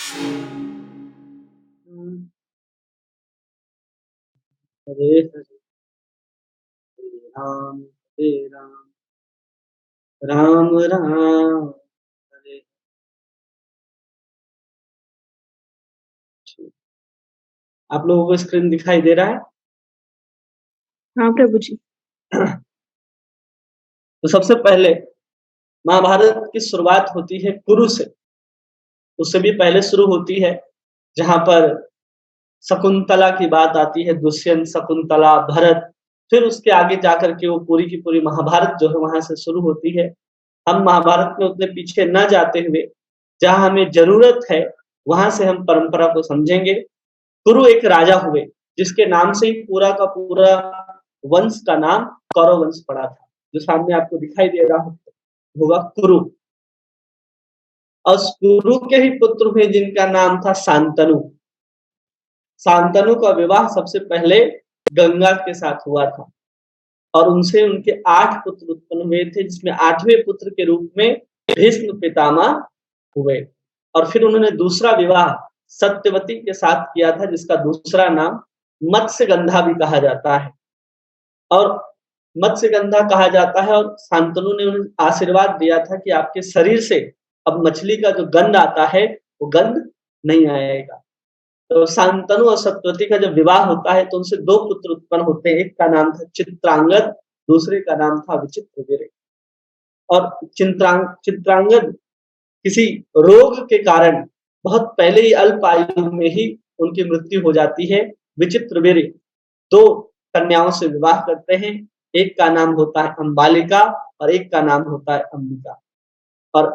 हुँ। हरे हरे राम, हरे राम, राम राम हरे। आप लोगों को स्क्रीन दिखाई दे रहा है? हाँ प्रभु जी। तो सबसे पहले महाभारत की शुरुआत होती है कुरु से, उससे भी पहले शुरू होती है, जहाँ पर शकुंतला की बात आती है, दुष्यंत, शकुंतला, भरत, फिर उसके आगे जाकर के वो पूरी की पूरी महाभारत जो है वहाँ से शुरू होती है। हम महाभारत में उतने पीछे न जाते हुए, जहाँ हमें ज़रूरत है, वहाँ से हम परंपरा को समझेंगे। कुरु एक राजा हुए, जिसके नाम से ही पूरा का पूरा वंश का नाम कौरव वंश पड़ा था, जो सामने आपको दिखाई दे रहा होगा कुरु। और उस कुरु के ही पुत्र हुए जिनका नाम था शांतनु। शांतनु का विवाह सबसे पहले गंगा के साथ हुआ था और उनसे उनके 8 पुत्र उत्पन्न हुए थे, जिसमें 8वें पुत्र के रूप में भीष्म पितामह हुए। और फिर उन्होंने दूसरा विवाह सत्यवती के साथ किया था, जिसका दूसरा नाम मत्स्यगंधा भी कहा जाता है। और मत्स्यगंधा कहा जाता है और शांतनु ने उन्हें आशीर्वाद दिया था कि आपके शरीर से अब मछली का जो गंध आता है, वो गंध नहीं आएगा। तो शांतनु और सत्यवती का जब विवाह होता है तो उनसे 2 पुत्र उत्पन्न होते हैं। एक का नाम था चित्रांगद, दूसरे का नाम था विचित्रवीर्य। और चित्रांगद किसी रोग के कारण बहुत पहले ही अल्प आयु में ही उनकी मृत्यु हो जाती है। विचित्रवीर्य 2 कन्याओं से विवाह करते हैं। एक का नाम होता है अंबालिका और एक का नाम होता है अंबिका। और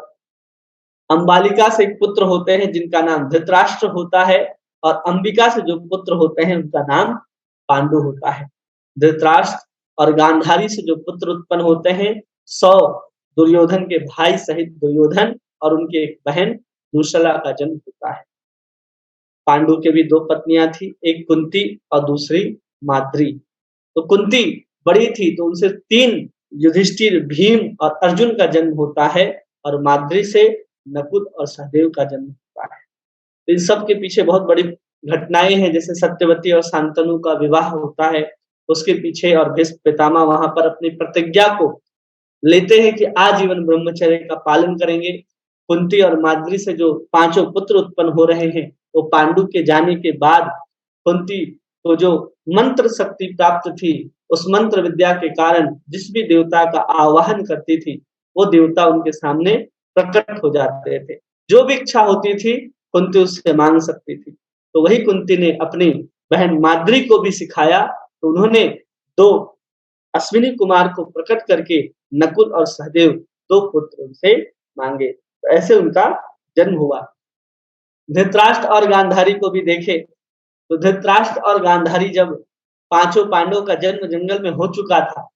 अंबालिका से एक पुत्र होते हैं जिनका नाम धृतराष्ट्र होता है और अंबिका से जो पुत्र होते हैं उनका नाम पांडु होता है। धृतराष्ट्र और गांधारी से जो पुत्र उत्पन्न होते हैं, 100 दुर्योधन के भाई सहित दुर्योधन और उनकी एक बहन दुशला का जन्म होता है। पांडु के भी 2 पत्नियां थी, एक कुंती और दूसरी माद्री। तो कुंती बड़ी थी तो उनसे 3 युधिष्ठिर, भीम और अर्जुन का जन्म होता है और माद्री से नकुल और सहदेव का जन्म होता है। इन सब के पीछे बहुत बड़ी घटनाएँ हैं, जैसे सत्यवती और शांतनु का विवाह होता है, उसके पीछे और भीष्म पितामह वहाँ पर अपनी प्रतिज्ञा को लेते हैं कि आजीवन ब्रह्मचर्य का पालन करेंगे। कुंती और माद्री से जो पाँचों पुत्र उत्पन्न हो रहे हैं, वो पांडु के जाने के बाद कुंती को जो मंत्र शक्ति प्राप्त थी, उस मंत्र विद्या के कारण जिस भी देवता का आवाहन करती थी, वो देवता उनके सामने प्रकट हो जाते थे। जो भी इच्छा होती थी, कुंती उससे माँग सकती थी। तो वही कुंती ने अपनी बहन माद्री को भी सिखाया, तो उन्होंने 2 अश्विनी कुमार को प्रकट करके नकुल और सहदेव 2 पुत्र उनसे माँगे। तो ऐसे उनका जन्म हुआ। धृतराष्ट्र और गांधारी को भी देखें, तो धृतराष्ट्र और गांधारी जब पाँचों पांडवों का जन्म जंगल में हो चुका था,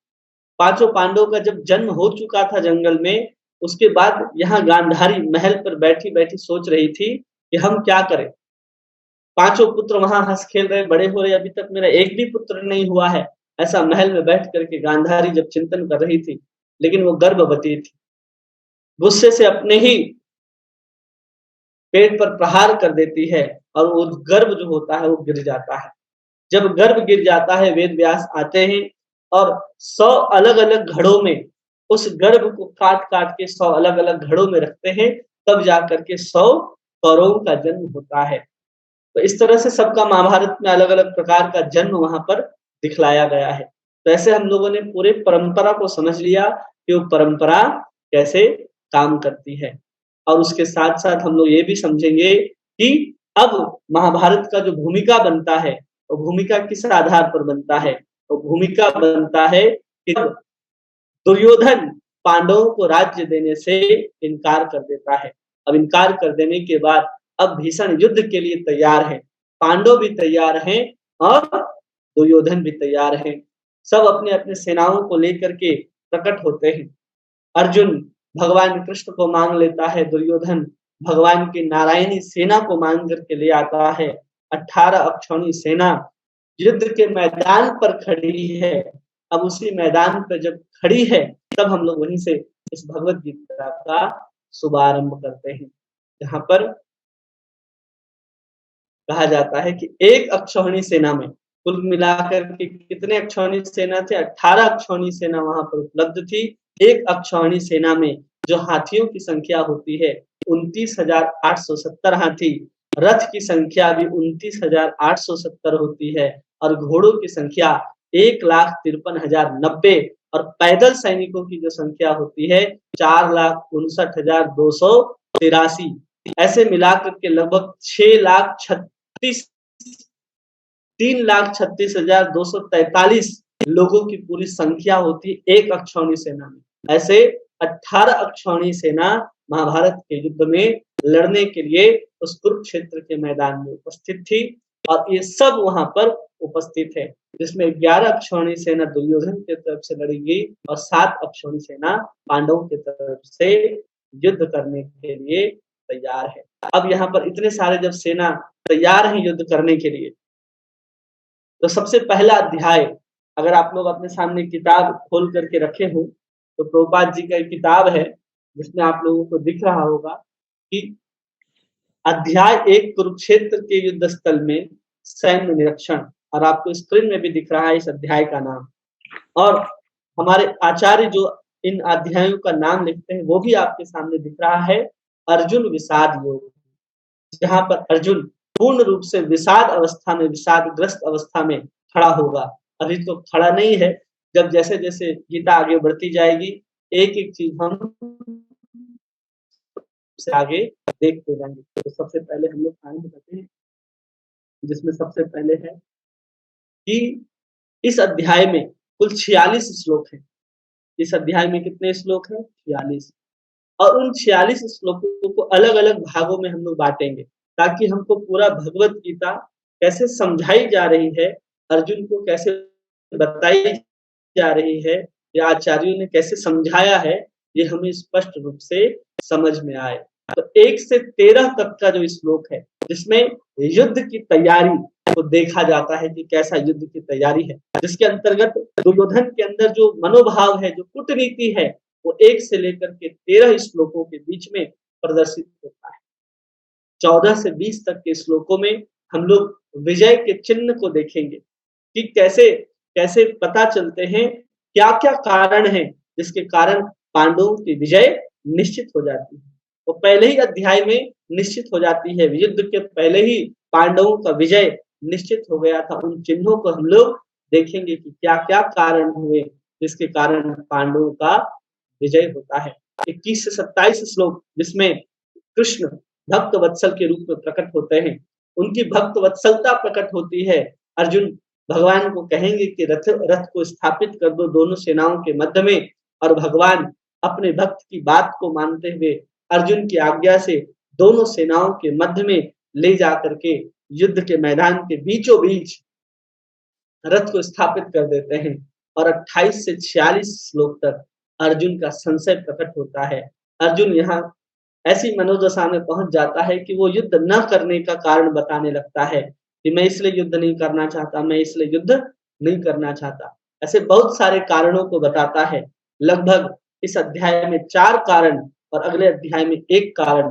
पाँचों पांडवों का जब जन्म हो चुका था जंगल में, उसके बाद यहाँ गांधारी महल पर बैठी-बैठी सोच रही थी कि हम क्या करें? पाँचों पुत्र वहाँ हँस-खेल रहे, बड़े हो रहे, अभी तक मेरा एक भी पुत्र नहीं हुआ है। ऐसा महल में बैठ कर के गांधारी जब चिंतन कर रही थी, लेकिन वो गर्भवती थी। गुस्से से अपने ही पेट पर प्रहार कर देती है और वो गर्भ जो होता है वो गिर जाता है। जब गर्भ गिर जाता है, वेद व्यास आते हैं और 100 अलग-अलग घड़ों में उस गर्भ को काट-काट के 100 अलग-अलग घड़ों में रखते हैं, तब जाकर के 100 कौरवों का जन्म होता है। तो इस तरह से सबका महाभारत में अलग-अलग प्रकार का जन्म वहाँ पर दिखलाया गया है। तो ऐसे हम लोगों ने पूरे परंपरा को समझ लिया कि वो परंपरा कैसे काम करती है। और उसके साथ-साथ हम लोग ये भी समझेंगे कि अब महाभारत का जो भूमिका बनता है, वो भूमिका किस आधार पर बनता है? तो भूमिका बनता है कि जब दुर्योधन पांडवों को राज्य देने से इनकार कर देता है। अब इनकार कर देने के बाद अब भीषण युद्ध के लिए तैयार हैं। पांडव भी तैयार हैं और दुर्योधन भी तैयार हैं। सब अपने-अपने सेनाओं को लेकर के प्रकट होते हैं। अर्जुन भगवान कृष्ण को माँग लेता है, दुर्योधन भगवान की नारायणी सेना को माँग कर के ले आता है। 18 अक्षौणी सेना युद्ध के मैदान पर खड़ी है। अब उसी मैदान पे जब खड़ी है, तब हम लोग वहीं से इस भगवद गीता का शुभारंभ करते हैं। जहाँ पर कहा जाता है कि एक अक्षौहिणी सेना में कुल मिलाकर के कितने अक्षौहिणी सेना थे? 18 अक्षौहिणी सेना वहाँ पर उपलब्ध थी। एक अक्षौहिणी सेना में जो हाथियों की संख्या होती है 29,870 हाथी, रथ की संख्या भी 29,870 होती है और घोड़ों की संख्या 1,53,090 और पैदल सैनिकों की जो संख्या होती है 4,59,283। ऐसे मिलाकर के लगभग 3,36,243 लोगों की पूरी संख्या होती है एक अक्षौहिणी सेना में। ऐसे 18 अक्षौहिणी सेना महाभारत के युद्ध में लड़ने के लिए उस कुरुक्षेत्र के मैदान में उपस्थित थी और ये सब वहां पर उपस्थित है, जिसमें 11 अक्षौहिणी सेना दुर्योधन की तरफ से लड़ी गई और 7 अक्षौहिणी सेना पांडवों की तरफ से युद्ध करने के लिए तैयार है। अब यहाँ पर इतने सारे जब सेना तैयार हैं युद्ध करने के लिए, तो सबसे पहला अध्याय अगर आप लोग अपने सामने किताब खोल करके रखे हो तो प्रभुपाद जी का एक किताब है जिसमें आप लोगों को दिख रहा होगा कि अध्याय 1 कुरुक्षेत्र के युद्ध स्थल में सैन्य निरीक्षण, और आपको स्क्रीन में भी दिख रहा है इस अध्याय का नाम। और हमारे आचार्य जो इन अध्यायों का नाम लिखते हैं वो भी आपके सामने दिख रहा है, अर्जुन विषाद योग, जहाँ पर अर्जुन पूर्ण रूप से विषाद अवस्था में, विषादग्रस्त अवस्था में खड़ा होगा। अभी तो खड़ा नहीं है, जब जैसे जैसे गीता आगे बढ़ती जाएगी एक एक चीज हम से आगे देखते जाएंगे। तो सबसे पहले हम लोग कहानी बताते हैं, जिसमें सबसे पहले है कि इस अध्याय में कुल 46 श्लोक हैं। इस अध्याय में कितने श्लोक हैं? 46। और उन 46 श्लोकों को अलग अलग भागों में हम लोग बांटेंगे ताकि हमको पूरा भगवत गीता कैसे समझाई जा रही है, अर्जुन को कैसे बताई जा रही है, या आचार्यों ने कैसे समझाया है, ये हमें स्पष्ट रूप से समझ में आए। तो 1 से 13 तक का जो श्लोक है जिसमें युद्ध की तैयारी को देखा जाता है कि कैसा युद्ध की तैयारी है, जिसके अंतर्गत दुर्योधन के अंदर जो मनोभाव है, जो कूटनीति है, वो 1 से लेकर के 13 श्लोकों के बीच में प्रदर्शित होता है। 14 से 20 तक के श्लोकों में हम लोग विजय के चिन्ह को देखेंगे कि कैसे कैसे पता चलते हैं, क्या-क्या कारण है जिसके कारण पांडवों की विजय निश्चित हो जाती है। तो पहले ही अध्याय में निश्चित हो जाती है, युद्ध के पहले ही पांडवों का विजय निश्चित हो गया था। उन चिन्हों को हम लोग देखेंगे कि क्या-क्या कारण हुए जिसके कारण पांडवों का विजय होता है। 21 से 27 श्लोक जिसमें कृष्ण भक्त वत्सल के रूप में प्रकट होते हैं, उनकी भक्त वत्सलता प्रकट होती है। अर्जुन भगवान को कहेंगे कि रथ को स्थापित कर दो दोनों सेनाओं के मध्य में, और भगवान अपने भक्त की बात को मानते हुए अर्जुन की आज्ञा से दोनों सेनाओं के मध्य में ले जाकर के युद्ध के मैदान के बीचों बीच रथ को स्थापित कर देते हैं। और 28 से 46 श्लोक तक अर्जुन का संशय प्रकट होता है। अर्जुन यहाँ ऐसी मनोदशा में पहुंच जाता है कि वो युद्ध न करने का कारण बताने लगता है कि मैं इसलिए युद्ध नहीं करना चाहता, मैं इसलिए युद्ध नहीं करना चाहता। ऐसे बहुत सारे कारणों को बताता है। लगभग इस अध्याय में 4 कारण और अगले अध्याय में 1 कारण,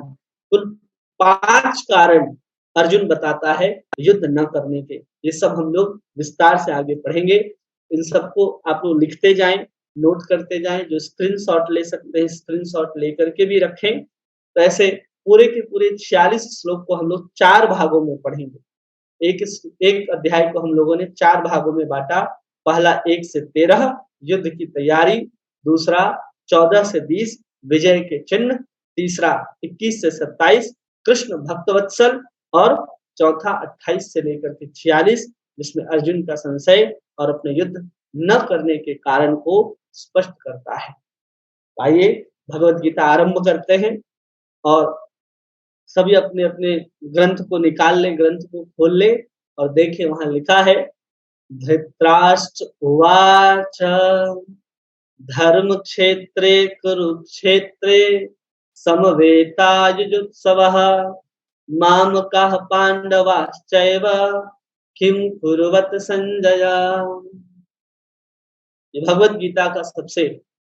कुल 5 कारण अर्जुन बताता है युद्ध न करने के। ये सब हम लोग विस्तार से आगे पढ़ेंगे। इन सबको आप लोग लिखते जाएं, नोट करते जाएं। जो स्क्रीनशॉट ले सकते हैं स्क्रीनशॉट लेकर के भी रखें। तो ऐसे पूरे के पूरे 46 श्लोक को हम लोग 4 भागों में पढ़ेंगे। एक अध्याय को हम लोगों ने 4 भागों में बांटा। पहला 1 से 13 युद्ध की तैयारी, दूसरा 14 से 20 विजय के चिन्ह, तीसरा 21 से 27 कृष्ण भक्तवत्सल, और चौथा 28 से लेकर के 46 जिसमें अर्जुन का संशय और अपने युद्ध न करने के कारण को स्पष्ट करता है। आइए भगवत गीता आरंभ करते हैं और सभी अपने अपने ग्रंथ को निकाल ले, ग्रंथ को खोल ले और देखें वहां लिखा है धृतराष्ट्र उवाच धर्म क्षेत्रे कुरुक्षेत्रे समवेतायुजुत्सवः मामकाः पांडवाश्चैव किम कुर्वत संजय। ये भगवत गीता का सबसे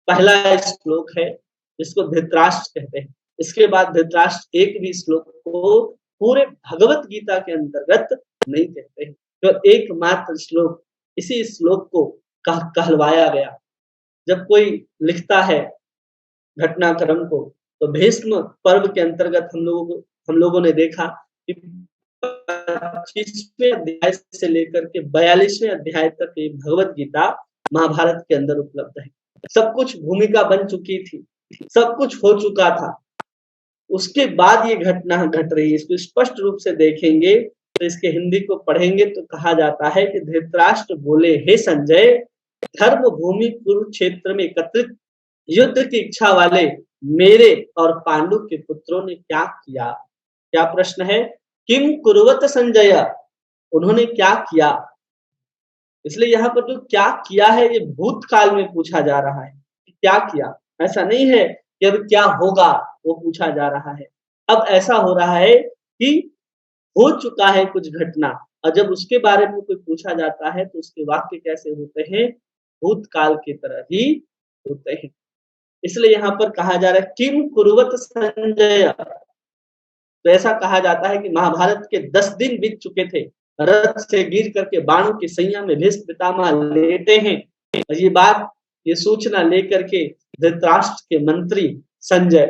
पहला श्लोक है जिसको धृतराष्ट्र कहते हैं। इसके बाद धृतराष्ट्र एक भी श्लोक को पूरे भगवत गीता के अंतर्गत नहीं कहते हैं। तो एकमात्र श्लोक, इसी श्लोक को कहलवाया गया। जब कोई लिखता है घटनाक्रम को, तो भीष्म पर्व के अंतर्गत हम लोगों ने देखा कि 25वें अध्याय से लेकर के 42वें अध्याय तक ये भगवत गीता महाभारत के अंदर उपलब्ध है। सब कुछ भूमिका बन चुकी थी, सब कुछ हो चुका था। उसके बाद ये घटना घट रही है। इसको स्पष्ट रूप से देखेंगे तो इसके हिंदी को पढ़ेंगे तो कहा जाता है कि धृतराष्ट्र बोले, हे संजय, धर्म भूमि कुरुक्षेत्र में एकत्रित युद्ध की इच्छा वाले मेरे और पांडु के पुत्रों ने क्या किया? क्या प्रश्न है? किम कुरुवत संजय, उन्होंने क्या किया? इसलिए यहाँ पर जो क्या किया है ये भूतकाल में पूछा जा रहा है कि क्या किया। ऐसा नहीं है कि अब क्या होगा वो पूछा जा रहा है। अब ऐसा हो रहा है कि हो चुका है कुछ घटना, और जब उसके बारे में कोई पूछा जाता है तो उसके वाक्य कैसे होते हैं? भूतकाल की तरह ही होते हैं। इसलिए यहाँ पर कहा जा रहा है किम कुरुवत संजय। तो ऐसा कहा जाता है कि महाभारत के 10 दिन बीत चुके थे। रथ से गिर करके बाणों की सैया में भीष्म पितामह लेटे हैं। और ये सूचना लेकर के धृतराष्ट्र के मंत्री संजय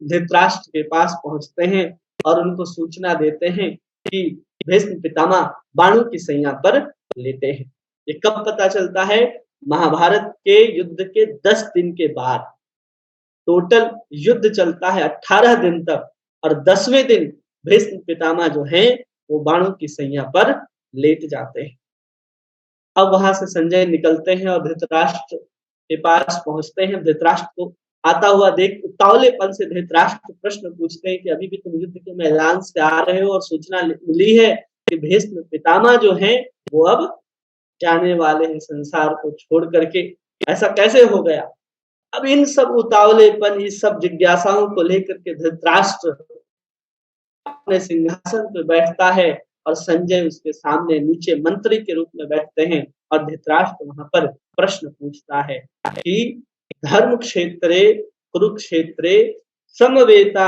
धृतराष्ट्र के पास पहुंचते हैं और उनको सूचना देते हैं कि भीष्म पितामह बाणों की सैया पर लेटे हैं। ये कब पता चलता है? महाभारत के युद्ध के 10 दिन के बाद। टोटल युद्ध चलता है 18 दिन तक, और 10वें दिन भीष्म पितामह जो हैं वो बाणों की सैया पर लेट जाते हैं। अब वहां से संजय निकलते हैं और धृतराष्ट्र के पास पहुंचते हैं। धृतराष्ट्र को आता हुआ देख उतावलेपन से धृतराष्ट्र प्रश्न पूछते हैं कि अभी भी तुम युद्ध के मैदान से आ रहे हो और सूचना मिली है कि भीष्म पितामह जो हैं वो अब जाने वाले हैं संसार को छोड़ करके, ऐसा कैसे हो गया? अब इन सब उतावलेपन, इस सब जिज्ञासाओं को लेकर के धृतराष्ट्र अपने सिंहासन पर बैठता है और संजय उसके सामने नीचे मंत्री के रूप में बैठते हैं और धृतराष्ट्र वहां पर प्रश्न पूछता है कि धर्म क्षेत्रे कुरुक्षेत्रे समवेता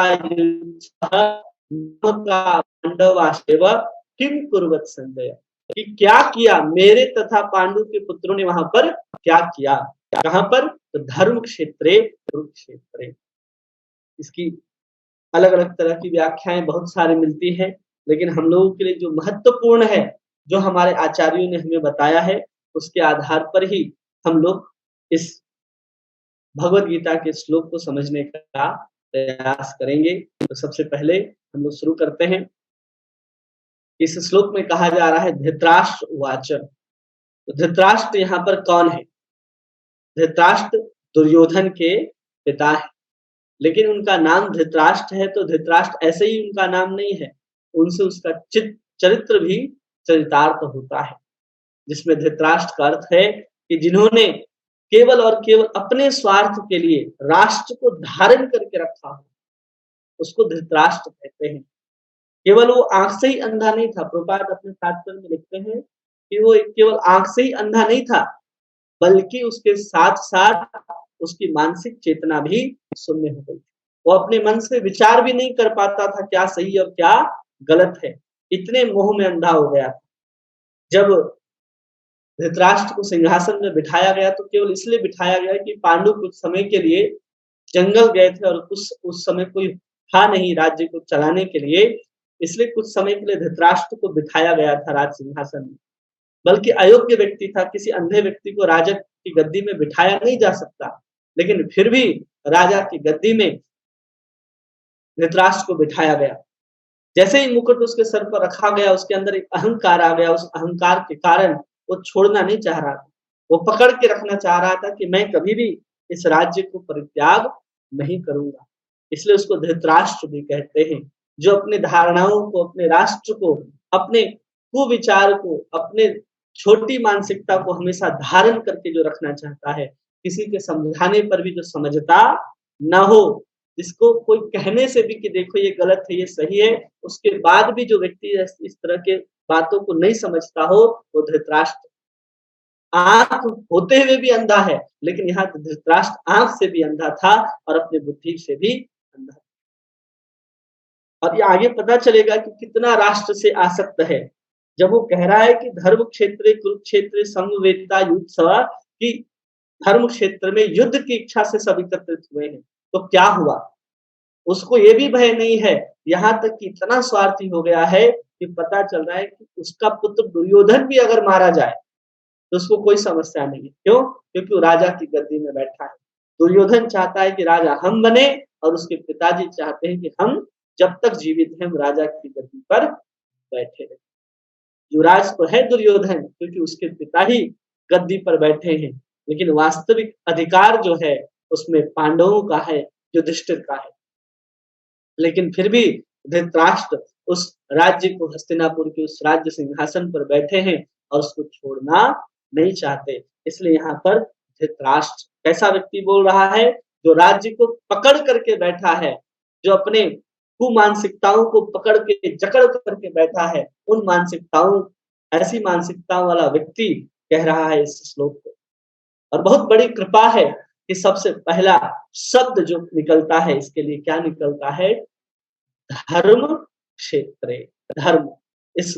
पांडवाशेव किम कुर्वत संजय, कि क्या किया मेरे तथा पांडु के पुत्रों ने वहां पर क्या किया? कहां पर? तो धर्म क्षेत्रे कुरुक्षेत्रे। इसकी अलग अलग तरह की व्याख्याएं बहुत सारी मिलती हैं, लेकिन हम लोगों के लिए जो महत्वपूर्ण है, जो हमारे आचार्यों ने हमें बताया है, उसके आधार पर ही हम लोग इस भगवत गीता के श्लोक को समझने का प्रयास करेंगे। तो सबसे पहले हम लोग शुरू करते हैं। इस श्लोक में कहा जा रहा है धृतराष्ट्र उवाच। तो धृतराष्ट्र यहाँ पर कौन है? धृतराष्ट्र दुर्योधन के पिता है, लेकिन उनका नाम धृतराष्ट्र है तो धृतराष्ट्र ऐसे ही उनका नाम नहीं है, उनसे उसका चरित्र भी चरितार्थ होता है, जिसमें धृतराष्ट्र का अर्थ है कि जिन्होंने केवल और केवल अपने स्वार्थ के लिए राष्ट्र को धारण करके रखा हो, उसको धृतराष्ट्र कहते हैं। केवल वो आंख से ही अंधा नहीं था। प्रभुपाद अपने तात्पर्य में लिखते हैं कि वो केवल आंख से ही अंधा नहीं था, बल्कि उसके साथ साथ उसकी मानसिक चेतना भी शून्य हो गई। वो अपने मन से विचार भी नहीं कर पाता था क्या सही और क्या गलत है, इतने मोह में अंधा हो गया था। जब धृतराष्ट्र को सिंहासन में बिठाया गया तो केवल इसलिए बिठाया गया कि पांडु कुछ समय के लिए जंगल गए थे और उस समय कोई था नहीं राज्य को चलाने के लिए, इसलिए कुछ समय के लिए धृतराष्ट्र को बिठाया गया था राज सिंहासन में। बल्कि अयोग्य व्यक्ति था, किसी अंधे व्यक्ति को राजा की गद्दी में बिठाया नहीं जा सकता, लेकिन फिर भी राजा की गद्दी में धृतराष्ट्र को बिठाया गया। जैसे ही मुकुट उसके सर पर रखा गया, उसके अंदर एक अहंकार आ गया। उस अहंकार के कारण वो छोड़ना नहीं चाह रहा था, वो पकड़ के रखना चाह रहा था कि मैं कभी भी इस राज्य को परित्याग नहीं करूंगा। इसलिए उसको धृतराष्ट्र भी कहते हैं, जो अपने धारणाओं को, अपने राष्ट्र को, अपने कुविचार को, अपने छोटी मानसिकता को हमेशा धारण करके जो रखना चाहता है, किसी के समझाने पर भी जो समझता ना हो, जिसको कोई कहने से भी कि देखो ये गलत है, ये सही है, उसके बाद भी जो व्यक्ति इस तरह के बातों को नहीं समझता हो, वो धृतराष्ट्र। आंख होते हुए भी अंधा है, लेकिन यहाँ धृतराष्ट्र आंख से भी अंधा था और अपनी बुद्धि से भी अंधा। और ये आगे पता चलेगा कि कितना राष्ट्र से आसक्त है। जब वो कह रहा है कि धर्म क्षेत्रे कुरुक्षेत्रे समवेता युत्सवा, कि धर्म क्षेत्र में युद्ध की इच्छा से सब एकत्रित हुए हैं। तो क्या हुआ? उसको ये भी भय नहीं है, यहाँ तक कि इतना स्वार्थी हो गया है कि पता चल रहा है कि उसका पुत्र दुर्योधन भी अगर मारा जाए, तो उसको कोई समस्या नहीं है। क्यों? क्योंकि वो राजा की गद्दी में बैठा है। दुर्योधन चाहता है कि राजा हम बने और उसके पिताजी चाहते हैं कि हम जब तक जीवित हैं, हम राजा की गद्दी पर बैठे रहें। युवराज तो है दुर्योधन, क्योंकि उसके पिता ही गद्दी पर बैठे हैं, लेकिन वास्तविक अधिकार जो है उसमें पांडवों का है, युधिष्ठिर का है। लेकिन फिर भी धृतराष्ट्र उस राज्य को, हस्तिनापुर के उस राज्य सिंहासन पर बैठे हैं और उसको छोड़ना नहीं चाहते। इसलिए यहाँ पर धृतराष्ट्र कैसा व्यक्ति बोल रहा है? जो राज्य को पकड़ करके बैठा है, जो अपने कुमानसिकताओं को पकड़ के जकड़ करके बैठा है, उन मानसिकताओं, ऐसी मानसिकताओं वाला व्यक्ति कह रहा है इस श्लोक को। और बहुत बड़ी कृपा है कि सबसे पहला शब्द जो निकलता है इसके लिए क्या निकलता है? धर्म क्षेत्रे। धर्म, इस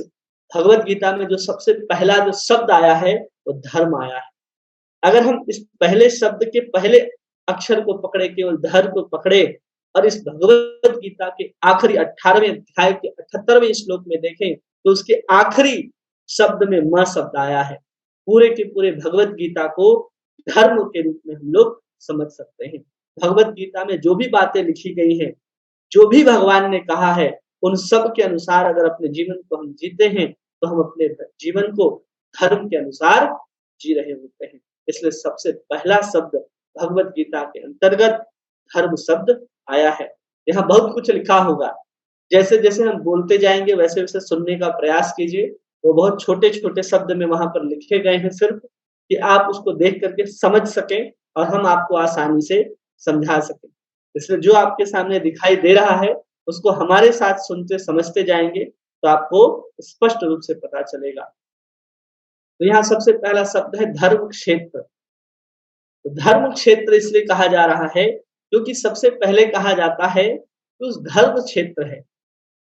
भगवत गीता में जो सबसे पहला जो शब्द आया है वो धर्म आया है। अगर हम इस पहले शब्द के पहले अक्षर को पकड़े, केवल धर्म को पकड़े और इस भगवत गीता के आखिरी 18वें अध्याय के 78वें श्लोक में देखें, तो उसके आखिरी शब्द में म शब्द आया है। पूरे के पूरे भगवत गीता को धर्म के रूप में हम लोग समझ सकते हैं। भगवत गीता में जो भी बातें लिखी गई हैं, जो भी भगवान ने कहा है, उन सब के अनुसार अगर अपने जीवन को हम जीते हैं, तो हम अपने जीवन को धर्म के अनुसार जी रहे होते हैं। इसलिए सबसे पहला शब्द भगवत गीता के अंतर्गत धर्म शब्द आया है। यहाँ बहुत कुछ लिखा होगा, जैसे-जैसे हम बोलते जाएँगे वैसे-वैसे सुनने का प्रयास कीजिए। वो बहुत छोटे-छोटे शब्द में वहाँ पर लिखे गए हैं सिर्फ, कि आप उसको देख कर के समझ सकें और हम आपको आसानी से समझा सकें। इसलिए जो आपके सामने दिखाई दे रहा है, उसको हमारे साथ सुनते समझते जाएँगे, तो आपको स्पष्ट रूप से पता चलेगा। तो यहाँ सबसे पहला शब्द है धर्म क्षेत्र। तो धर्म क्षेत्र इसलिए कहा जा रहा है, क्योंकि सबसे पहले कहा जाता है कि उस धर्म क्षेत्र है।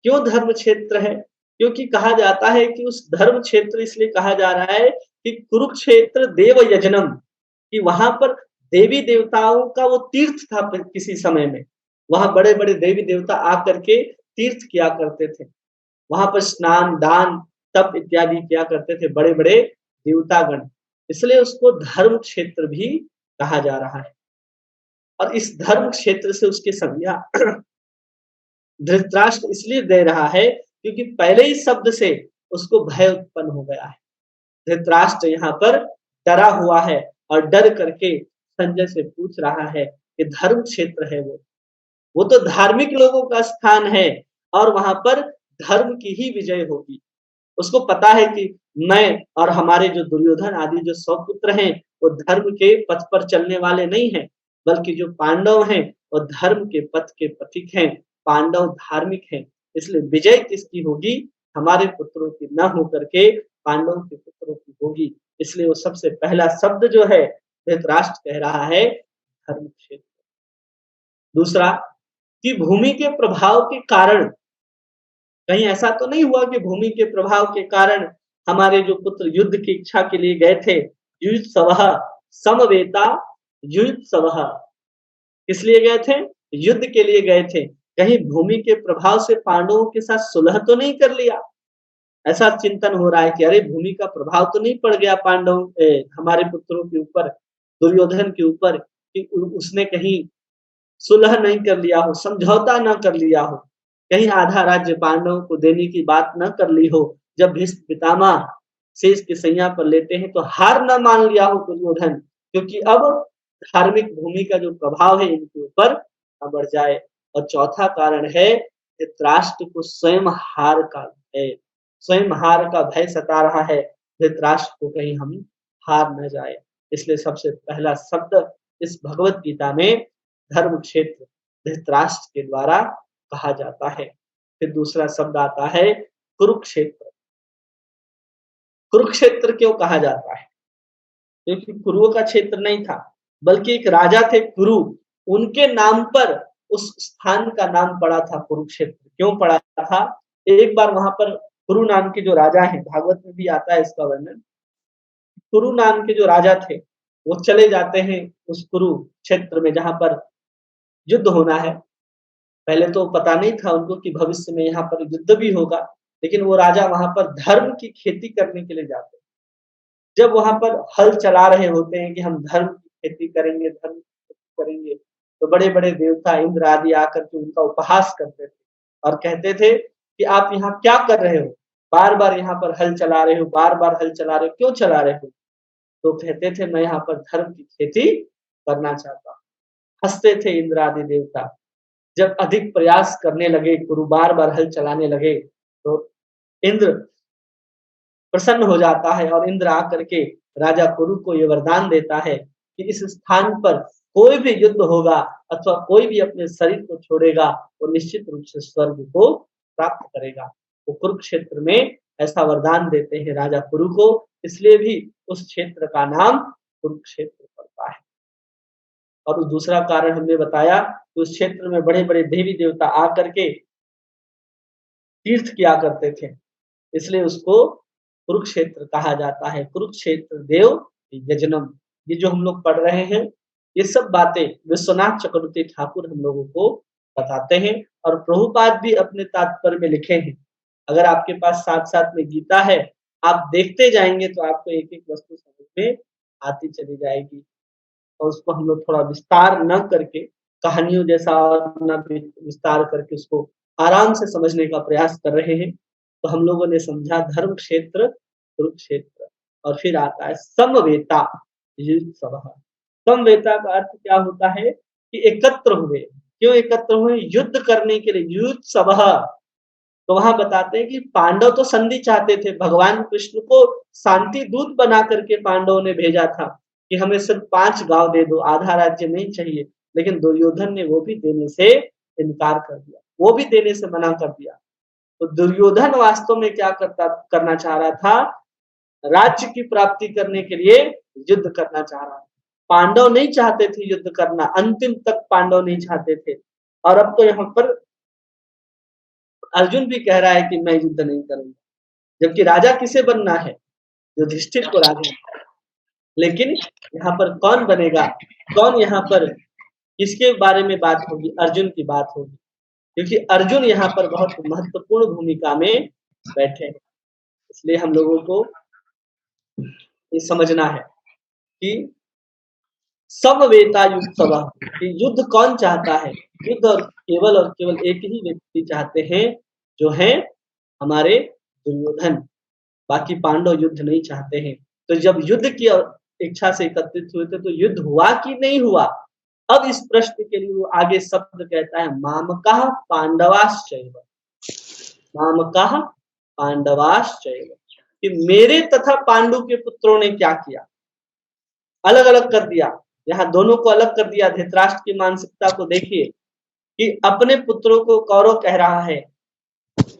क्यों धर्म क्षेत्र है? क्योंकि कहा जाता है कि उस धर्म क्षेत्र इसलिए कहा जा रहा है कि कुरुक्षेत्र देव यजनम, कि वहाँ पर देवी-देवताओं का वो तीर्थ था किसी समय में। वहाँ बड़े-बड़े देवी-देवता आकर के तीर्थ किया करते थे। वहाँ पर स्नान, दान, तप इत्यादि किया करते थे बड़े-बड़े देवतागण। इसलिए उसको धर्म क्षेत्र भी कहा जा रहा है। और इस धर्म क्षेत्र से उसकी संज्ञा धृतराष्ट्र इसलिए दे रहा है, क्योंकि पहले ही शब्द से उसको भय उत्पन्न हो गया है। धृतराष्ट्र यहाँ पर डरा हुआ है और डर करके संजय से पूछ रहा है कि धर्म क्षेत्र है वो तो धार्मिक लोगों का स्थान है और वहाँ पर धर्म की ही विजय होगी। उसको पता है कि मैं और हमारे जो दुर्योधन आदि जो 100 पुत्र हैं, वो धर्म के पथ पर चलने वाले नहीं हैं, बल्कि जो पांडव हैं, वो धर्म के पथ के पथिक हैं, पांडव धार्मिक हैं। इसलिए विजय किसकी होगी? हमारे पुत्रों की न होकर के पांडवों के पुत्रों की होगी। इसलिए वो सबसे पहला शब्द जो है धृतराष्ट्र कह रहा है धर्म क्षेत्र। दूसरा, कि भूमि के प्रभाव के कारण, कहीं ऐसा तो नहीं हुआ कि भूमि के प्रभाव के कारण हमारे जो पुत्र युद्ध की इच्छा के लिए गए थे, युयुत्सवः समवेता युयुत्सवः, किस लिए गए थे? युद्ध के लिए गए थे। कहीं भूमि के प्रभाव से पांडवों के साथ सुलह तो नहीं कर लिया? ऐसा चिंतन हो रहा है कि अरे भूमि का प्रभाव तो नहीं पड़ गया हमारे पुत्रों के ऊपर, दुर्योधन के ऊपर, कि उसने कहीं सुलह नहीं कर लिया हो, समझौता ना कर लिया हो, कहीं आधा राज्य पांडवों को देने की बात न कर ली हो। जब भीष्म पितामह शेष की सैया पर लेते हैं तो हार न मान लिया हो दुर्योधन, क्योंकि अब धार्मिक भूमि का जो प्रभाव है इनके ऊपर न बढ़ जाए। और चौथा कारण है धृतराष्ट्र को स्वयं हार का भय, स्वयं हार का भय सता रहा है, धृतराष्ट्र को कहीं हम हार न जाए। इसलिए सबसे पहला शब्द इस भगवत गीता में धर्म क्षेत्र धृतराष्ट्र के द्वारा कहा जाता है। फिर दूसरा शब्द आता है कुरुक्षेत्र। कुरुक्षेत्र क्यों कहा जाता है? क्योंकि कुरुओं का क्षेत्र नहीं था, बल्कि एक राजा थे कुरु, उनके नाम पर उस स्थान का नाम पड़ा था कुरुक्षेत्र। क्यों पड़ा था? एक बार वहां पर कुरु नाम के जो राजा हैं, भागवत में भी आता है इसका वर्णन। कुरु नाम के जो राजा थे, वो चले जाते हैं उस कुरुक्षेत्र में जहां पर युद्ध होना है। पहले तो पता नहीं था उनको कि भविष्य में यहाँ पर युद्ध भी होगा, लेकिन वो राजा वहां पर धर्म की खेती करने के लिए जाते हैं। जब वहां पर हल चला रहे होते हैं कि हम धर्म की खेती करेंगे, धर्म की खेती करेंगे, तो बड़े-बड़े देवता इंद्र आदि आकर के उनका उपहास करते थे और कहते थे कि आप यहाँ क्या कर रहे हो? बार-बार यहाँ पर हल चला रहे हो, बार-बार हल चला रहे हो, क्यों चला रहे हो? तो कहते थे मैं यहाँ पर धर्म की खेती करना चाहता हूँ। हँसते थे इंद्र आदि देवता। जब अधिक प्रयास करने लगे, गुरु बार-बार हल चलाने लगे, तो इंद्र प्रसन्न हो जाता है और इंद्र आकर के राजा कुरु को ये वरदान देता है कि इस स्थान पर कोई भी युद्ध होगा अथवा कोई भी अपने शरीर को छोड़ेगा, वो निश्चित रूप से स्वर्ग को प्राप्त करेगा। वो कुरुक्षेत्र में ऐसा वरदान देते हैं राजा कुरु को, इसलिए भी उस क्षेत्र का नाम कुरुक्षेत्र पड़ता है। और दूसरा कारण हमने बताया कि उस क्षेत्र में बड़े-बड़े देवी-देवता आकर के तीर्थ किया करते थे, इसलिए उसको कुरुक्षेत्र कहा जाता है। कुरुक्षेत्र देव यजनम। ये जो हम लोग पढ़ रहे हैं, ये सब बातें विश्वनाथ चक्रवर्ती ठाकुर हम लोगों को बताते हैं और प्रभुपाद भी अपने तात्पर्य में लिखे हैं। अगर आपके पास साथ-साथ में गीता है, आप देखते जाएँगे तो आपको एक-एक वस्तु समझ में आती चली जाएगी और उसको हम लोग थोड़ा विस्तार न करके, कहानियों जैसा ना विस्तार करके उसको आराम से समझने का प्रयास कर रहे हैं। तो हम लोगों ने समझा धर्म क्षेत्र, कुरुक्षेत्र और फिर आता है समवेता युत्सवः। समवेता का अर्थ क्या होता है कि एकत्र हुए। क्यों एकत्र हुए? युद्ध करने के लिए युत्सवः। तो वहाँ बताते हैं कि पांडव तो संधि चाहते थे, भगवान कृष्ण को शांति दूत बना करके पांडवों ने भेजा था कि हमें सिर्फ 5 गाँव दे दो, आधा राज्य नहीं चाहिए। लेकिन दुर्योधन ने वो भी देने से इनकार कर दिया, वो भी देने से मना कर दिया। तो दुर्योधन वास्तव में क्या करना चाह रहा था? राज्य की प्राप्ति करने के लिए युद्ध करना चाह रहा था। पांडव नहीं चाहते थे युद्ध करना, अंतिम तक पांडव नहीं चाहते थे। और अब तो यहाँ पर अर्जुन भी कह रहा है कि मैं युद्ध नहीं करूँगा, जबकि राजा किसे बनना है? युधिष्ठिर को राजा बनना है। लेकिन यहाँ पर कौन बनेगा? कौन यहाँ पर किसके बारे में बात होगी? अर्जुन की बात होगी, क्योंकि अर्जुन यहाँ पर बहुत महत्वपूर्ण भूमिका में बैठे हैं। इसलिए हम लोगों को ये समझना है कि समवेता युत्सवः, कि युद्ध कौन चाहता है? युद्ध और केवल एक ही व्यक्ति चाहते हैं, जो हैं हमारे दुर्योधन। बाकी पांडव युद्ध नहीं चाहते हैं। तो जब युद्ध की इच्छा से एकत्रित हुए थे, तो युद्ध हुआ कि नहीं हुआ? अब इस प्रश्न के लिए वो आगे शब्द कहता है मामकः पांडवाश्चैव। मामकः पांडवाश्चैव, कि मेरे तथा पांडु के पुत्रों ने क्या किया? अलग-अलग कर दिया। यहाँ दोनों को अलग कर दिया। धृतराष्ट्र की मानसिकता को देखिए कि अपने पुत्रों को कौरव कह रहा है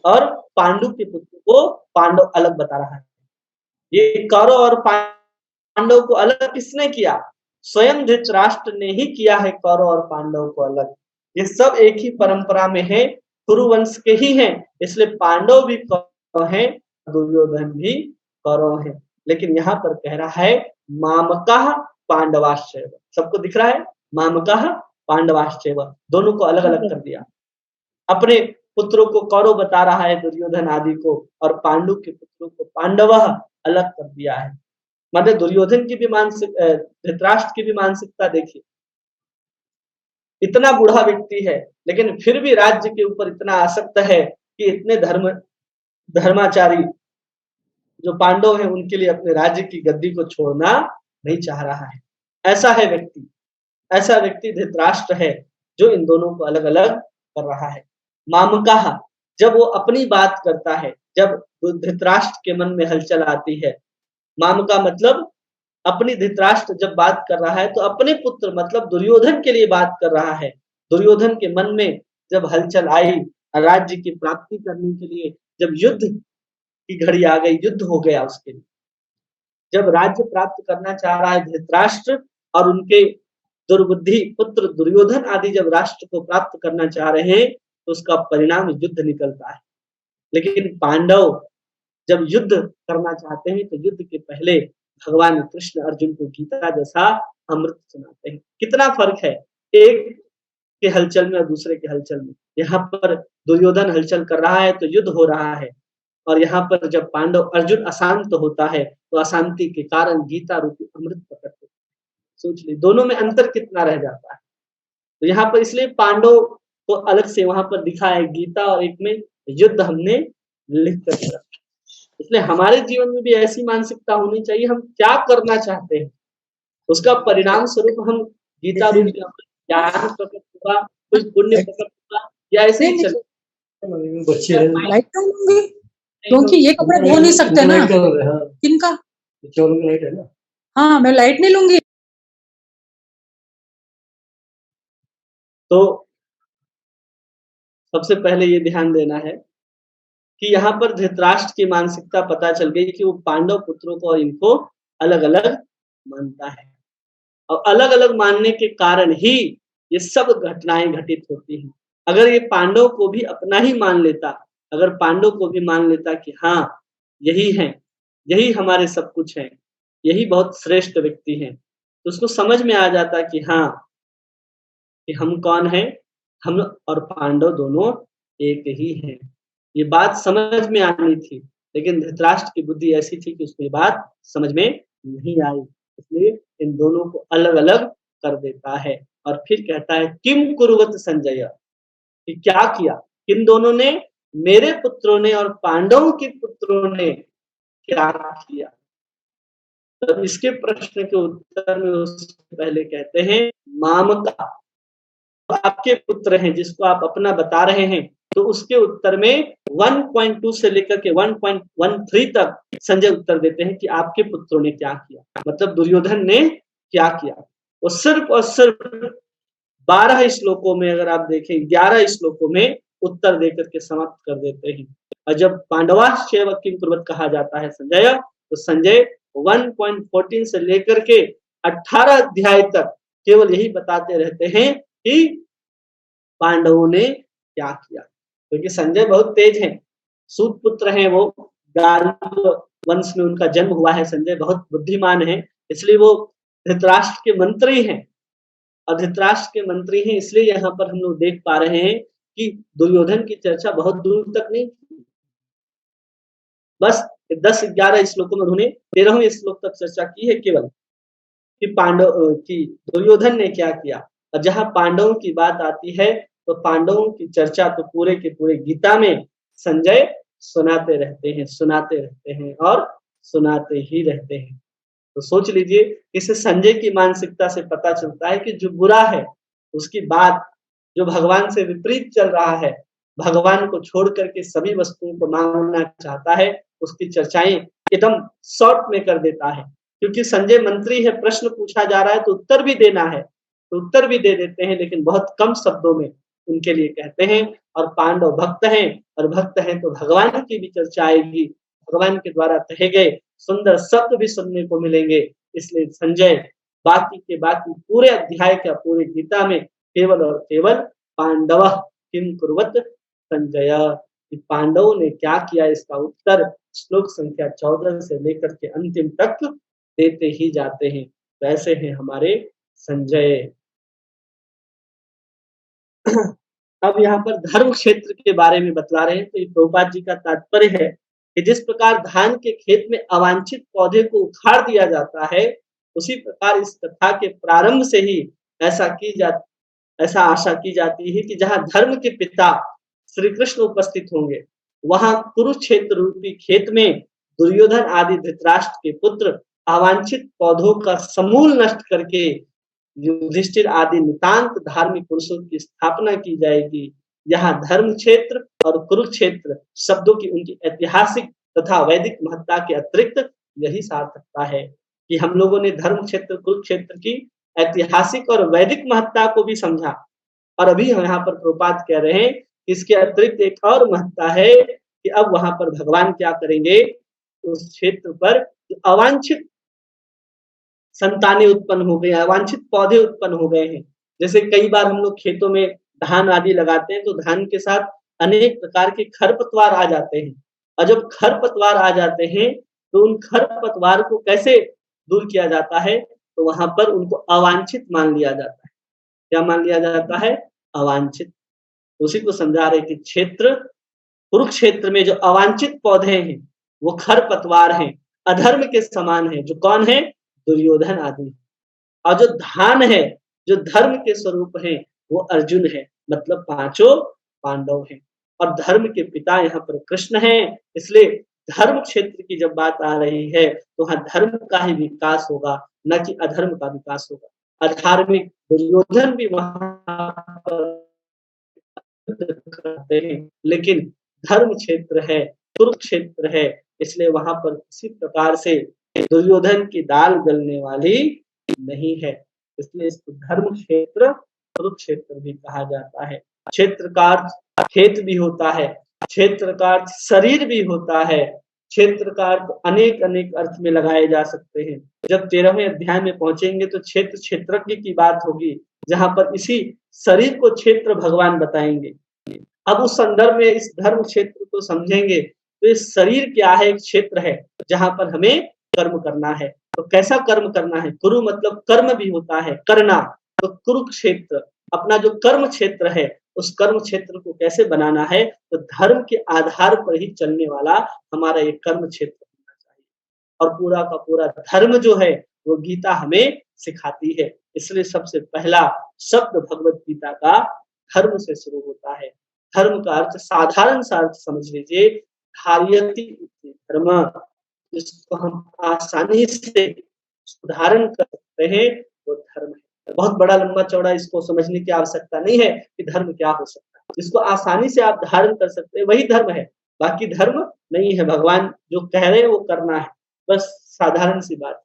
और पांडु के पुत्र को पांडव अलग बता रहा है। ये कौरव और पांडव को अलग किसने किया? स्वयं धृतराष्ट्र ने ही किया है कौरव और पांडव को अलग। ये सब एक ही परंपरा में है, कुरुवंश के ही हैं, इसलिए पांडव भी कौरव हैं, दुर्योधन भी कौरव हैं। लेकिन यहाँ पर कह रहा है मामकः पांडवाश्चैव। सबको दिख रहा है? मामकः पांडवाश्चैव, दोनों को अलग-अलग कर दिया। अपने पुत्रों को कौरव बता रहा है दुर्योधन आदि को और पांडु के पुत्रों को पांडवः अलग कर दिया है। मतलब दुर्योधन की भी धृतराष्ट्र की भी मानसिकता देखिए। इतना बूढ़ा व्यक्ति है, लेकिन फिर भी राज्य के ऊपर इतना आसक्त है कि इतने धर्माचारी जो पांडव हैं उनके लिए अपने राज्य की गद्दी को छोड़ना नहीं चाह रहा है। ऐसा है व्यक्ति, ऐसा व्यक्ति धृतराष्ट्र है जो इन दोनों को अलग-अलग कर रहा है। मामकः, जब वो अपनी बात करता है, जब धृतराष्ट्र के मन में हलचल आती है, माम का मतलब अपनी धृतराष्ट्र जब बात कर रहा है तो अपने पुत्र मतलब दुर्योधन के लिए बात कर रहा है। दुर्योधन के मन में जब हलचल आई, राज्य की प्राप्ति करने के लिए जब युद्ध की घड़ी आ गई, युद्ध हो गया उसके लिए। जब राज्य प्राप्त करना चाह रहा है धृतराष्ट्र और उनके दुर्बुद्धि पुत्र दुर्योधन आदि जब राष्ट्र को प्राप्त करना चाह रहे हैं तो उसका परिणाम युद्ध निकलता है। लेकिन पांडव जब युद्ध करना चाहते हैं तो युद्ध के पहले भगवान कृष्ण अर्जुन को गीता जैसा अमृत सुनाते हैं। कितना फर्क है एक के हलचल में और दूसरे के हलचल में। यहाँ पर दुर्योधन हलचल कर रहा है तो युद्ध हो रहा है, और यहाँ पर जब पांडव अर्जुन अशांत होता है तो अशांति के कारण गीता रूपी अमृत प्रकट होता है। सोच ली दोनों में अंतर कितना रह जाता है। तो यहाँ पर इसलिए पांडव को अलग से वहां पर दिखा है गीता, और एक में युद्ध हमने लिख कर दिया। इसलिए हमारे जीवन में भी ऐसी मानसिकता होनी चाहिए, हम क्या करना चाहते हैं उसका परिणाम स्वरूप हम गीता रूप ज्ञान प्रकट होगा, कुछ पुण्य प्रकट होगा, या ऐसे ही चले। लाइट लूंगी क्योंकि ये कपड़े धो नहीं सकते ना। किनका? लाइट है ना। हाँ, मैं लाइट नहीं लूंगी। तो सबसे पहले ये ध्यान देना है कि यहाँ पर धृतराष्ट्र की मानसिकता पता चल गई कि वो पांडव पुत्रों को और इनको अलग-अलग मानता है, और अलग-अलग मानने के कारण ही ये सब घटनाएं घटित होती हैं। अगर ये पांडव को भी अपना ही मान लेता, अगर पांडव को भी मान लेता कि हाँ, यही है, यही हमारे सब कुछ है, यही बहुत श्रेष्ठ व्यक्ति हैं, तो उसको समझ में आ जाता कि हाँ, कि हम कौन हैं, हम और पांडव दोनों एक ही हैं। ये बात समझ में आनी थी, लेकिन धृतराष्ट्र की बुद्धि ऐसी थी कि उसको ये बात समझ में नहीं आई, इसलिए इन दोनों को अलग-अलग कर देता है और फिर कहता है किम कुर्वत संजय, कि क्या किया किन दोनों ने, मेरे पुत्रों ने और पांडवों के पुत्रों ने क्या किया। तो इसके प्रश्न के उत्तर में उससे पहले कहते हैं मामका, आपके पुत्र हैं जिसको आप अपना बता रहे हैं, तो उसके उत्तर में 1.2 से लेकर के 1.13 तक संजय उत्तर देते हैं कि आपके पुत्रों ने क्या किया, मतलब दुर्योधन ने क्या किया। वो सिर्फ और सिर्फ 12 श्लोकों में, अगर आप देखें 11 श्लोकों में उत्तर देकर के समाप्त कर देते हैं। और जब पांडवाश्चैव किम कुर्वत कहा जाता है संजय, तो संजय 1.14 से लेकर के 18 अध्याय तक केवल यही बताते रहते हैं कि पांडवों ने क्या किया, क्योंकि संजय बहुत तेज हैं, सूत पुत्र हैं, वो गांधार वंश में उनका जन्म हुआ है। संजय बहुत बुद्धिमान है, इसलिए वो धृतराष्ट्र के मंत्री हैं, और धृतराष्ट्र के मंत्री हैं, इसलिए यहाँ पर हम लोग देख पा रहे हैं कि दुर्योधन की चर्चा बहुत दूर तक नहीं, बस 10-11 श्लोकों में उन्होंने 13वें श्लोक तक चर्चा की है केवल, कि पांडव की दुर्योधन ने क्या किया। और जहां पांडवों की बात आती है तो पांडवों की चर्चा तो पूरे के पूरे गीता में संजय सुनाते रहते हैं और सुनाते ही रहते हैं। तो सोच लीजिए, इसे संजय की मानसिकता से पता चलता है कि जो बुरा है उसकी बात, जो भगवान से विपरीत चल रहा है, भगवान को छोड़ करके सभी वस्तुओं को मांगना चाहता है, उसकी चर्चाएं एकदम शॉर्ट में कर देता है। क्योंकि संजय मंत्री है, प्रश्न पूछा जा रहा है तो उत्तर भी देना है, तो उत्तर भी दे देते हैं, लेकिन बहुत कम शब्दों में उनके लिए कहते हैं। और पांडव भक्त हैं, और भक्त हैं तो भगवान की भी चर्चा आएगी, भगवान के द्वारा कहे गए सुंदर शब्द भी सुनने को मिलेंगे। इसलिए संजय बाकी के बाकी पूरे अध्याय का, पूरे गीता में केवल और केवल पांडव किम कुर्वत संजय, पांडवों ने क्या किया, इसका उत्तर श्लोक संख्या 14 से लेकर के अंतिम तक देते ही जाते हैं। वैसे हैं हमारे संजय। अब यहाँ पर धर्म क्षेत्र के बारे में बतला रहे हैं। तो ये प्रभुपाद जी का तात्पर्य है कि जिस प्रकार धान के खेत में अवांछित पौधे को उखाड़ दिया जाता है, उसी प्रकार इस कथा के प्रारंभ से ही ऐसा आशा की जाती है कि जहाँ धर्म के पिता श्री कृष्ण उपस्थित होंगे, वहां कुरुक्षेत्र रूपी खेत में दुर्योधन आदि धृतराष्ट्र के पुत्र अवांछित पौधों का समूल नष्ट करके युधिष्ठिर आदि नितांत धार्मिक पुरुषों की स्थापना की जाएगी। यहाँ धर्म क्षेत्र और कुरुक्षेत्र शब्दों की उनकी ऐतिहासिक तथा वैदिक महत्ता के अतिरिक्त यही सार्थकता है कि हम लोगों ने धर्म क्षेत्र कुरुक्षेत्र की ऐतिहासिक और वैदिक महत्ता को भी समझा। और अभी हम यहाँ पर प्रभुपाद कह रहे हैं, इसके अतिरिक्त एक और महत्ता है कि अब वहां पर भगवान क्या करेंगे, उस क्षेत्र पर अवांछित संतानें उत्पन्न हो गई, अवांछित पौधे उत्पन्न हो गए हैं। जैसे कई बार हम लोग खेतों में धान आदि लगाते हैं तो धान के साथ अनेक प्रकार के खरपतवार आ जाते हैं और जब खरपतवार आ जाते हैं तो उन खरपतवार को कैसे दूर किया जाता है, तो वहां पर उनको अवांछित मान लिया जाता है। क्या मान लिया जाता है? अवांछित। उसी को समझा रहे कि क्षेत्र, कुरुक्षेत्र में जो अवांछित पौधे हैं वो खरपतवार हैं, अधर्म के समान हैं। जो कौन है? दुर्योधन आदि। और जो धान है, जो धर्म के स्वरूप है, वो अर्जुन है, मतलब पांचों पांडव हैं। और धर्म के पिता यहाँ पर कृष्ण हैं, इसलिए धर्म क्षेत्र की जब बात आ रही है तो वहाँ धर्म का ही विकास होगा, न कि अधर्म का विकास होगा। अधार्मिक दुर्योधन भी वहाँ पर करते हैं, लेकिन धर्म क्षेत्र है, कुरुक्षेत्र है, इसलिए वहां पर किसी प्रकार से दुर्योधन की दाल गलने वाली नहीं है। इसलिए इसको धर्म क्षेत्र, कुरुक्षेत्र भी कहा जाता है। क्षेत्र का अर्थ खेत भी होता है, क्षेत्र का अर्थ शरीर भी होता है, क्षेत्र का अर्थ अनेक अनेक अर्थ में लगाए जा सकते हैं। जब 13वें अध्याय में पहुंचेंगे तो क्षेत्र क्षेत्रज्ञ की बात होगी, जहां पर इसी शरीर को क्षेत्र भगवान बताएंगे। अब उस संदर्भ में इस धर्म क्षेत्र को समझेंगे तो इस शरीर क्या है? एक क्षेत्र है जहां पर हमें कर्म करना है। तो कैसा कर्म करना है? कुरु मतलब कर्म भी होता है, करना। तो कुरुक्षेत्र अपना जो कर्म क्षेत्र है, उस कर्म क्षेत्र को कैसे बनाना है? तो धर्म के आधार पर ही चलने वाला हमारा ये कर्म क्षेत्र होना चाहिए। और पूरा का पूरा धर्म जो है वो गीता हमें सिखाती है। इसलिए सबसे पहला शब्द भगवत गीता का धर्म से शुरू होता है। धर्म का अर्थ साधारण सा अर्थ समझ लीजिए, धार्यति इति धर्म, जिसको हम आसानी से धारण कर सकते हैं, वो धर्म है। बहुत बड़ा लंबा चौड़ा इसको समझने की आवश्यकता नहीं है कि धर्म क्या हो सकता है। जिसको आसानी से आप धारण कर सकते हैं वही धर्म है, बाकी धर्म नहीं है। भगवान जो कह रहे हैं वो करना है, बस साधारण सी बात।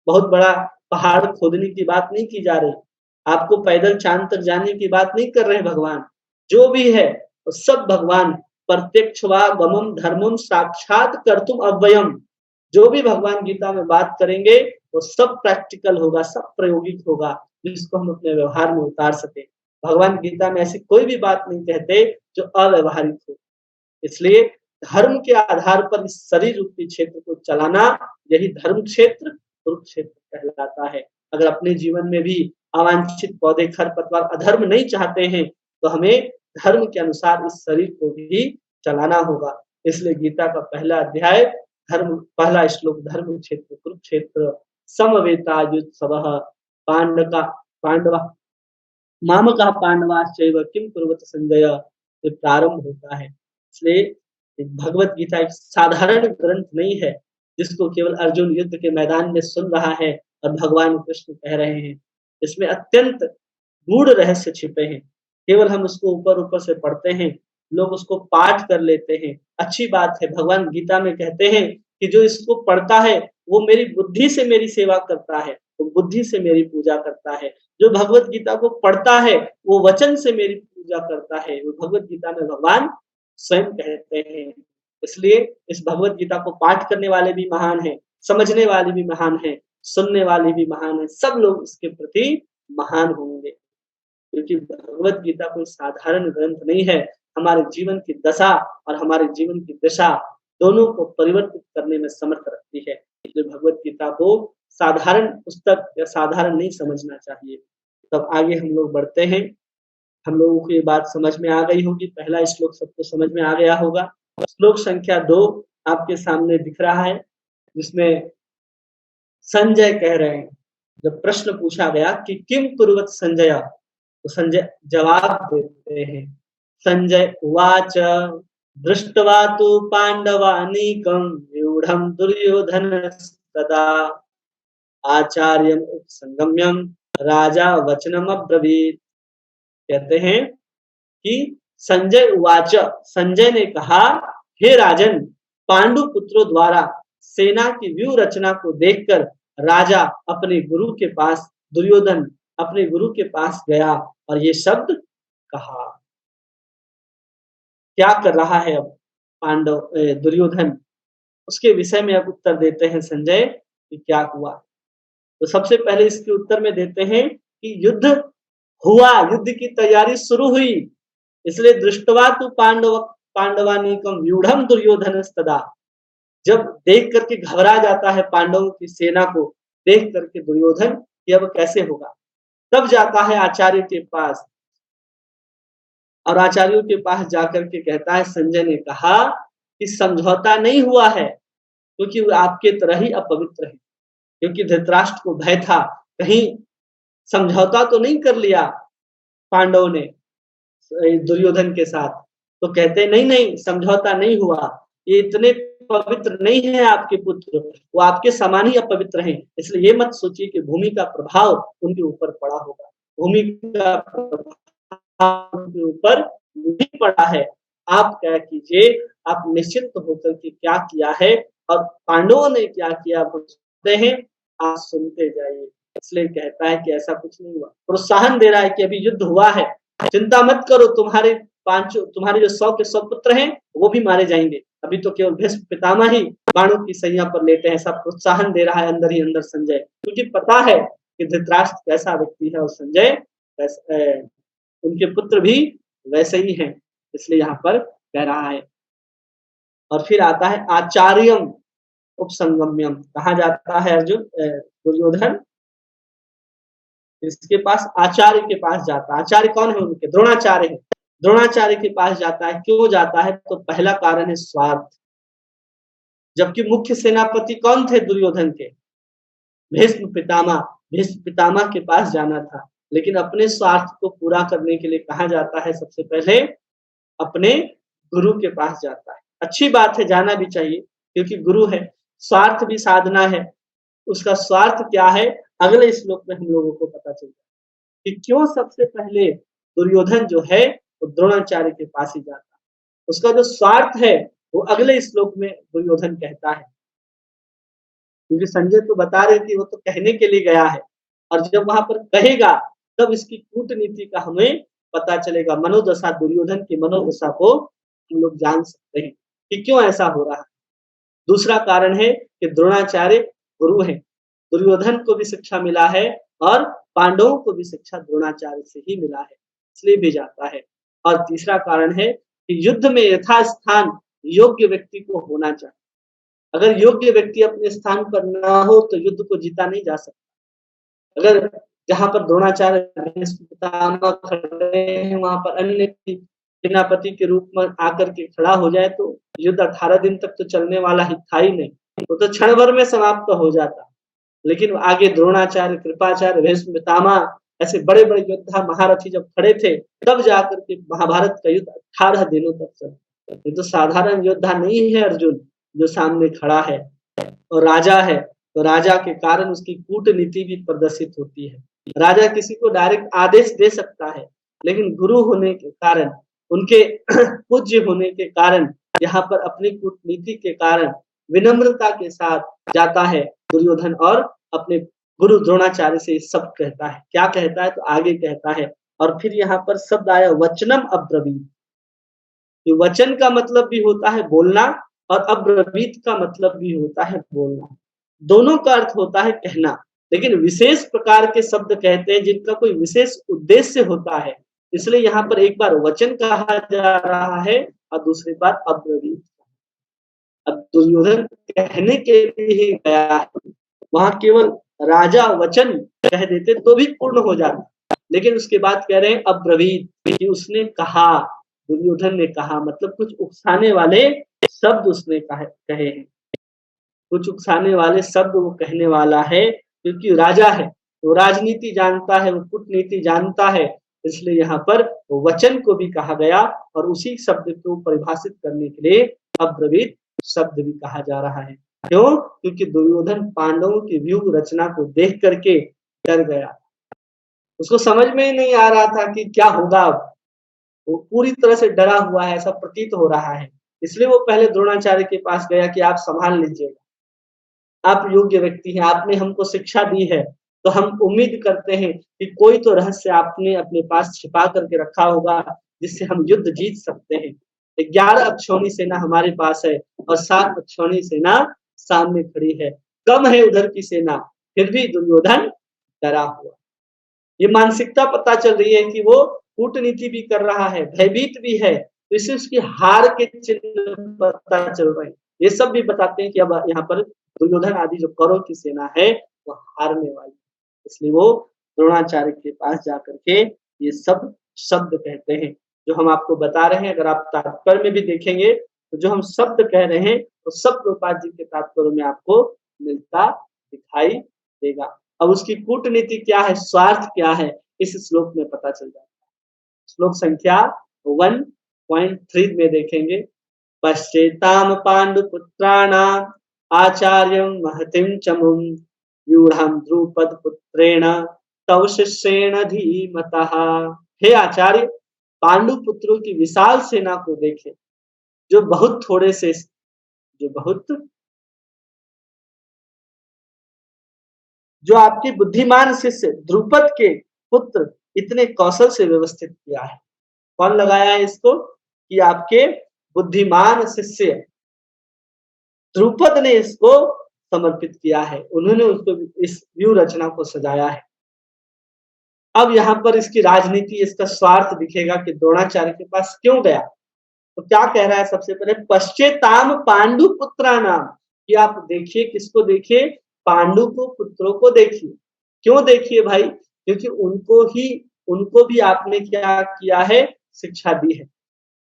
बहुत बड़ा पहाड़ खोदने की बात नहीं की जा रही, आपको पैदल चांद तक जाने की बात नहीं कर रहे भगवान। जो भी है वो सब भगवान प्रत्यक्ष वा गमम धर्मम साक्षात कर्तुम अव्ययम। जो भी भगवान गीता में बात करेंगे वो सब प्रैक्टिकल होगा, सब प्रायोगिक होगा, जिसको हम अपने व्यवहार में उतार सके। भगवान गीता में ऐसी कोई भी बात नहीं कहते जो अव्यवहारिक हो। इसलिए धर्म के आधार पर इस शरीर रूपी क्षेत्र को चलाना, यही धर्म क्षेत्र, कुरुक्षेत्र कहलाता है। अगर अपने जीवन में भी अवांछित पौधे, खरपतवार, अधर्म नहीं चाहते हैं तो हमें धर्म के अनुसार इस शरीर को भी चलाना होगा। इसलिए गीता का पहला अध्याय धर्म, पहला श्लोक धर्म क्षेत्र कुरुक्षेत्र समवेतायुत्सवः पांडवा मामकः पांडवाश्चैव किं कुर्वत संजय से प्रारंभ होता है। इसलिए भगवत गीता एक साधारण ग्रंथ नहीं है जिसको केवल अर्जुन युद्ध के मैदान में सुन रहा है और भगवान कृष्ण कह रहे हैं। इसमें अत्यंत गूढ़ रहस्य छिपे हैं। केवल हम उसको ऊपर ऊपर से पढ़ते हैं, लोग उसको पाठ कर लेते हैं, अच्छी बात है। भगवान गीता में कहते हैं कि जो इसको पढ़ता है वो मेरी बुद्धि से मेरी सेवा करता है, वो बुद्धि से मेरी पूजा करता है। जो भगवत गीता को पढ़ता है वो वचन से मेरी पूजा करता है, वो भगवत गीता में भगवान स्वयं कहते हैं। इसलिए इस भगवत गीता को पाठ करने वाले भी महान हैं, समझने वाले भी महान हैं, सुनने वाले भी महान हैं। सब लोग इसके प्रति महान होंगे, क्योंकि भगवत गीता कोई साधारण ग्रंथ नहीं है। हमारे जीवन की दशा और हमारे जीवन की दिशा दोनों को परिवर्तित करने में समर्थ रखती है। इसलिए भगवत गीता को साधारण पुस्तक या साधारण नहीं समझना चाहिए। तब आगे हम लोग बढ़ते हैं। हम लोगों को ये बात समझ में आ गई होगी, पहला श्लोक सबको समझ में आ गया होगा। श्लोक संख्या 2 आपके सामने दिख रहा है, जिसमें संजय कह रहे हैं, जब प्रश्न पूछा गया कि किम कुर्वत संजय, तो संजय जवाब देते हैं। संजय उवाच दृष्ट्वा तु पांडवानीकं व्यूढ़ं दुर्योधनस्तदा आचार्यम् उपसंगम्यं राजा वचनम अब्रवीत। कहते हैं कि संजय उवाच, संजय ने कहा, हे राजन, पांडु पुत्रों द्वारा सेना की व्यूह रचना को देखकर राजा अपने गुरु के पास, दुर्योधन अपने गुरु के पास गया और ये शब्द कहा। क्या कर रहा है अब दुर्योधन, उसके विषय में अब उत्तर देते हैं संजय कि क्या हुआ। तो सबसे पहले इसके उत्तर में देते हैं कि युद्ध हुआ, युद्ध की तैयारी शुरू हुई, इसलिए दृष्टवा तु पांडवानीकम व्यूढ़म दुर्योधनस्तदा, जब देख करके घबरा जाता है पांडवों की सेना को देख करके दुर्योधन कि अब कैसे होगा, तब जाता है आचार्य के पास और आचार्यों के पास जाकर के कहता है, संजय ने कहा कि समझौता नहीं हुआ है क्योंकि वो आपके तरह ही अपवित्र है, क्योंकि धृतराष्ट्र को भय था कहीं समझौता तो नहीं कर लिया पांडवों ने दुर्योधन के साथ। तो कहते नहीं नहीं समझौता नहीं हुआ, ये इतने पवित्र नहीं है आपके पुत्र, वो आपके समान ही अपवित्र हैं, इसलिए ये मत सोचिए कि भूमि का प्रभाव उनके ऊपर पड़ा होगा, भूमि का प्रभाव उनके ऊपर नहीं पड़ा है। आप क्या कीजिए, आप निश्चिंत होकर के क्या किया है और पांडवों ने क्या किया बोलते हैं, आप सुनते जाइए। इसलिए कहता है कि ऐसा कुछ नहीं हुआ, प्रोत्साहन दे रहा है कि अभी युद्ध हुआ है, चिंता मत करो, तुम्हारे जो 100 के 100 पुत्र हैं वो भी मारे जाएंगे, अभी तो केवल भीष्म पितामह ही बाणों की सैया पर लेटे हैं। ऐसा प्रोत्साहन दे रहा है अंदर ही अंदर संजय, क्योंकि पता है कि धृतराष्ट्र कैसा व्यक्ति है और संजय उनके पुत्र भी वैसे ही हैं, इसलिए यहाँ पर कह रहा है। और फिर आता है आचार्यम उपसंगम्यम, कहा जाता है अर्जुन दुर्योधन इसके पास आचार्य के पास जाता है। आचार्य कौन है उनके? द्रोणाचार्य है। द्रोणाचार्य के पास जाता है, क्यों जाता है? तो पहला कारण है स्वार्थ, जबकि मुख्य सेनापति कौन थे दुर्योधन के? भीष्म पितामह। भीष्म पितामह के पास जाना था, लेकिन अपने स्वार्थ को पूरा करने के लिए कहा जाता है, सबसे पहले अपने गुरु के पास जाता है। अच्छी बात है, जाना भी चाहिए, क्योंकि गुरु है, स्वार्थ भी साधना है। उसका स्वार्थ क्या है, अगले श्लोक में हम लोगों को पता चलता है कि क्यों सबसे पहले दुर्योधन जो है वो द्रोणाचार्य के पास ही जाता है। उसका जो स्वार्थ है वो अगले श्लोक में दुर्योधन कहता है, क्योंकि संजय तो बता रहे कि वो तो कहने के लिए गया है, और जब वहां पर कहेगा तब इसकी कूटनीति का हमें पता चलेगा। मनोदशा, दुर्योधन की मनोदशा को हम लोग जान सकते हैं कि क्यों ऐसा हो रहा है। दूसरा कारण है कि द्रोणाचार्य गुरु है, दुर्योधन को भी शिक्षा मिला है और पांडवों को भी शिक्षा द्रोणाचार्य से ही मिला है, इसलिए भी जाता है। और तीसरा कारण है कि युद्ध में यथास्थान योग्य व्यक्ति को होना चाहिए। अगर योग्य व्यक्ति अपने स्थान पर ना हो तो युद्ध को जीता नहीं जा सकता। अगर जहां पर द्रोणाचार्य खड़े हैं वहां पर अन्य सेनापति के रूप में आकर के खड़ा हो जाए तो युद्ध 18 दिन तक तो चलने वाला ही था ही नहीं, वो तो क्षण भर में समाप्त हो जाता। लेकिन आगे द्रोणाचार्य, कृपाचार्य, भीष्म पितामह ऐसे बड़े बड़े योद्धा महारथी जब खड़े थे तब जाकर के महाभारत का युद्ध 18 दिनों तक चला। ये तो साधारण योद्धा नहीं है अर्जुन जो सामने खड़ा है, और राजा है, तो राजा के कारण उसकी कूटनीति भी प्रदर्शित होती है। राजा किसी को डायरेक्ट आदेश दे सकता है, लेकिन गुरु होने के कारण, उनके पूज्य होने के कारण, यहाँ पर अपनी कूटनीति के कारण विनम्रता के साथ जाता है दुर्योधन और अपने गुरु द्रोणाचार्य से सब कहता है। क्या कहता है? तो आगे कहता है, और फिर यहाँ पर शब्द आया वचनम अब्रवीत। वचन का मतलब भी होता है बोलना और अब्रवीत का मतलब भी होता है बोलना, दोनों का अर्थ होता है कहना, लेकिन विशेष प्रकार के शब्द कहते हैं जिनका कोई विशेष उद्देश्य होता है, इसलिए यहाँ पर एक बार वचन कहा जा रहा है और दूसरी बार अब्रवीत। अब दुर्योधन कहने के लिए ही गया है, वहां केवल राजा वचन कह देते तो भी पूर्ण हो जाता, लेकिन उसके बाद कह रहे हैं अब्रवीत, कि उसने कहा, दुर्योधन ने कहा, मतलब कुछ उकसाने वाले शब्द उसने कहे हैं, कुछ उकसाने वाले शब्द वो कहने वाला है, क्योंकि राजा है, वो राजनीति जानता है, वो कूटनीति जानता है, इसलिए यहाँ पर वचन को भी कहा गया और उसी शब्द को परिभाषित करने के लिए अब्रवीत शब्द भी कहा जा रहा है। क्यों? क्योंकि दुर्योधन पांडवों की व्यूह रचना को देख करके डर गया, उसको समझ में ही नहीं आ रहा था कि क्या होगा, वो पूरी तरह से डरा हुआ है ऐसा प्रतीत हो रहा है, इसलिए वो पहले द्रोणाचार्य के पास गया कि आप संभाल लीजिएगा, आप योग्य व्यक्ति हैं, आपने हमको शिक्षा दी है, तो हम उम्मीद करते हैं कि कोई तो रहस्य आपने अपने पास छिपा करके रखा होगा जिससे हम युद्ध जीत सकते हैं। 11 अक्षौणी सेना हमारे पास है और 7 अक्षौणी सेना सामने खड़ी है, कम है उधर की सेना, फिर भी दुर्योधन डरा हुआ। ये मानसिकता पता चल रही है कि वो कूटनीति भी कर रहा है, भयभीत भी है, तो इससे उसकी हार के चिन्ह पता चल रहे हैं। ये सब भी बताते हैं कि अब यहाँ पर दुर्योधन आदि जो कौरव की सेना है वो हारने वाली है। इसलिए वो द्रोणाचार्य के पास जाकर के ये सब शब्द कहते हैं जो हम आपको बता रहे हैं। अगर आप तात्पर्य में भी देखेंगे तो जो हम शब्द कह रहे हैं तो सब प्रभुपाद जी के तात्पर्य में आपको मिलता दिखाई देगा। अब उसकी कूटनीति क्या है, स्वार्थ क्या है, इस श्लोक में पता चल जाता है। श्लोक संख्या 1.3 में देखेंगे, पश्चेताम पांडुपुत्राणाम आचार्यं महतिं चमुं व्यूढ़ं द्रुपद पुत्रेण तव शिष्येण धीमतः। हे आचार्य, पांडु पुत्रों की विशाल सेना को देखे, जो बहुत थोड़े से, जो आपकी बुद्धिमान शिष्य द्रुपद के पुत्र इतने कौशल से व्यवस्थित किया है। कौन लगाया है इसको? कि आपके बुद्धिमान शिष्य द्रुपद ने इसको समर्पित किया है, उन्होंने उसको इस व्यूह रचना को सजाया है। अब यहाँ पर इसकी राजनीति, इसका स्वार्थ दिखेगा कि द्रोणाचार्य के पास क्यों गया। तो क्या कह रहा है सबसे पहले, पश्चेताम पांडु पुत्राणाम, कि आप देखिए, किसको देखिए? पांडु को, पुत्रों को देखिए। क्यों देखिए भाई? क्योंकि उनको भी आपने क्या किया है? शिक्षा दी है।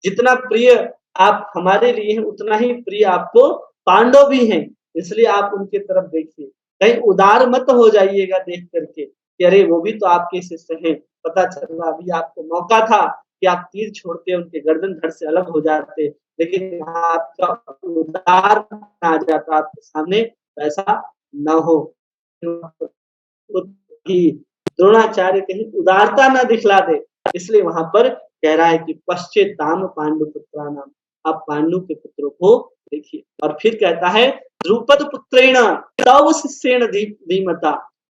जितना प्रिय आप हमारे लिए हैं उतना ही प्रिय आपको पांडव भी हैं, इसलिए आप उनके तरफ देखिए। कहीं उदार मत हो जाइएगा देख करके कि अरे वो भी तो आपके शिष्य हैं, पता चल रहा अभी आपको मौका था कि आप तीर छोड़ते, उनके गर्दन धड़ से अलग हो जाते, लेकिन आपका उदार आ जाता आपके सामने, ऐसा न हो। द्रोणाचार्य कहीं उदारता न दिखला दे, इसलिए वहां पर कह रहा है कि पश्चेताम पांडु पुत्राणाम, आप पांडु के पुत्रों को देखिए। और फिर कहता है द्रुपद पुत्रेण तव शिष्येण धीमता।